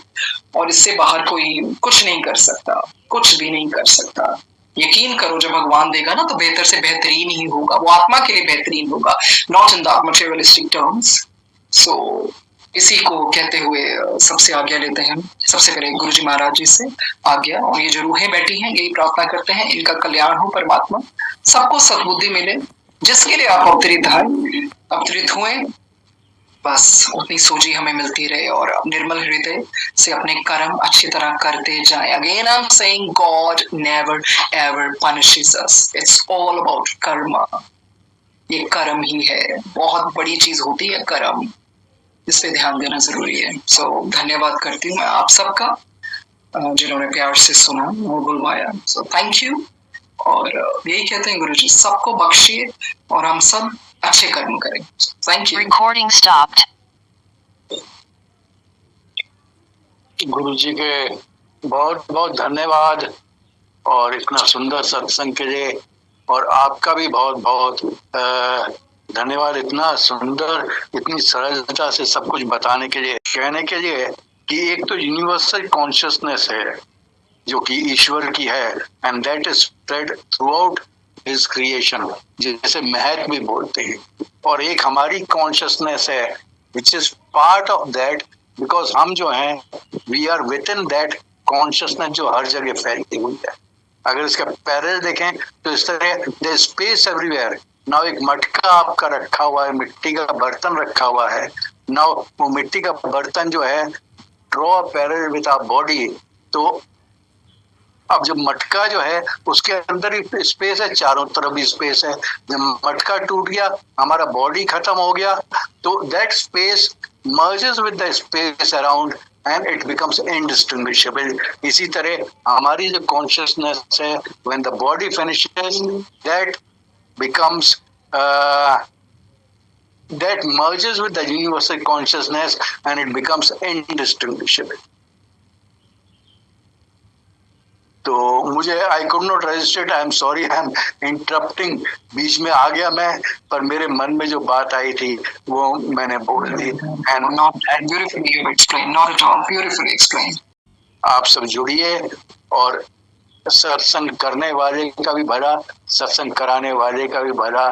और इससे बाहर कोई कुछ नहीं कर सकता, कुछ भी नहीं कर सकता। यकीन करो जब भगवान देगा ना तो बेहतर से बेहतरीन ही होगा, वो आत्मा के लिए बेहतरीन होगा, not in the materialistic terms. So इसी को कहते हुए सबसे आज्ञा लेते हैं। सबसे पहले गुरुजी महाराज जी से आज्ञा, और ये जो रूहें बैठी हैं यही प्रार्थना करते हैं इनका कल्याण हो, परमात्मा सबको सद्बुद्धि मिले। जिसके लिए आप अवतरित हुए, बस उतनी सोची हमें मिलती रहे, और निर्मल हृदय से अपने कर्म अच्छी तरह करते जाएं। Again I am saying, God never ever punishes us, it's all about Karma. ये कर्म ही है, बहुत बड़ी चीज होती है कर्म, इस पे ध्यान देना जरूरी है। सो धन्यवाद करती हूँ मैं आप सबका जिन्होंने प्यार से सुना और बुलवाया। So thank you. और यही कहते हैं गुरुजी सबको बख्शिए और हम सब अच्छे कर्म करें। Thank you. Recording stopped. गुरुजी के बहुत बहुत धन्यवाद, और इतना सुंदर सत्संग के लिए, और आपका भी बहुत बहुत धन्यवाद, इतना सुंदर, इतनी सरलता से सब कुछ बताने के लिए, कहने के लिए कि एक तो यूनिवर्सल कॉन्शियसनेस है जो कि ईश्वर की है, and that is spread through out his creation, जैसे महक भी बोलते हैं। और एक हमारी कॉन्शियसनेस है which is part of that, because हम जो हैं we are within that consciousness जो हर जगह फैली हुई है। अगर इसका पैरेलल देखें तो इस तरह देयर स्पेस एवरीवेयर। नाउ एक मटका आपका रखा हुआ है, मिट्टी का बर्तन रखा हुआ है। नाउ वो मिट्टी का बर्तन जो है, draw parallel with our body, तो अब जब मटका जो है उसके अंदर ही स्पेस है, चारों तरफ भी स्पेस है। जब मटका टूट गया, हमारा बॉडी खत्म हो गया, तो that space merges with the space around and it becomes indistinguishable. इसी तरह हमारी जो consciousness है, when the body finishes, that becomes that merges with the universal consciousness and it becomes indistinguishable. तो मुझे I could not resisted, I am sorry, I am interrupting, बीच में आ गया मैं, पर मेरे मन में जो बात आई थी वो मैंने बोल दी। And not beautifully you explain, not at all, beautifully explain. आप सब जुड़िए और सत्संग करने वाले का भी भला, सत्संग कराने वाले का भी भला,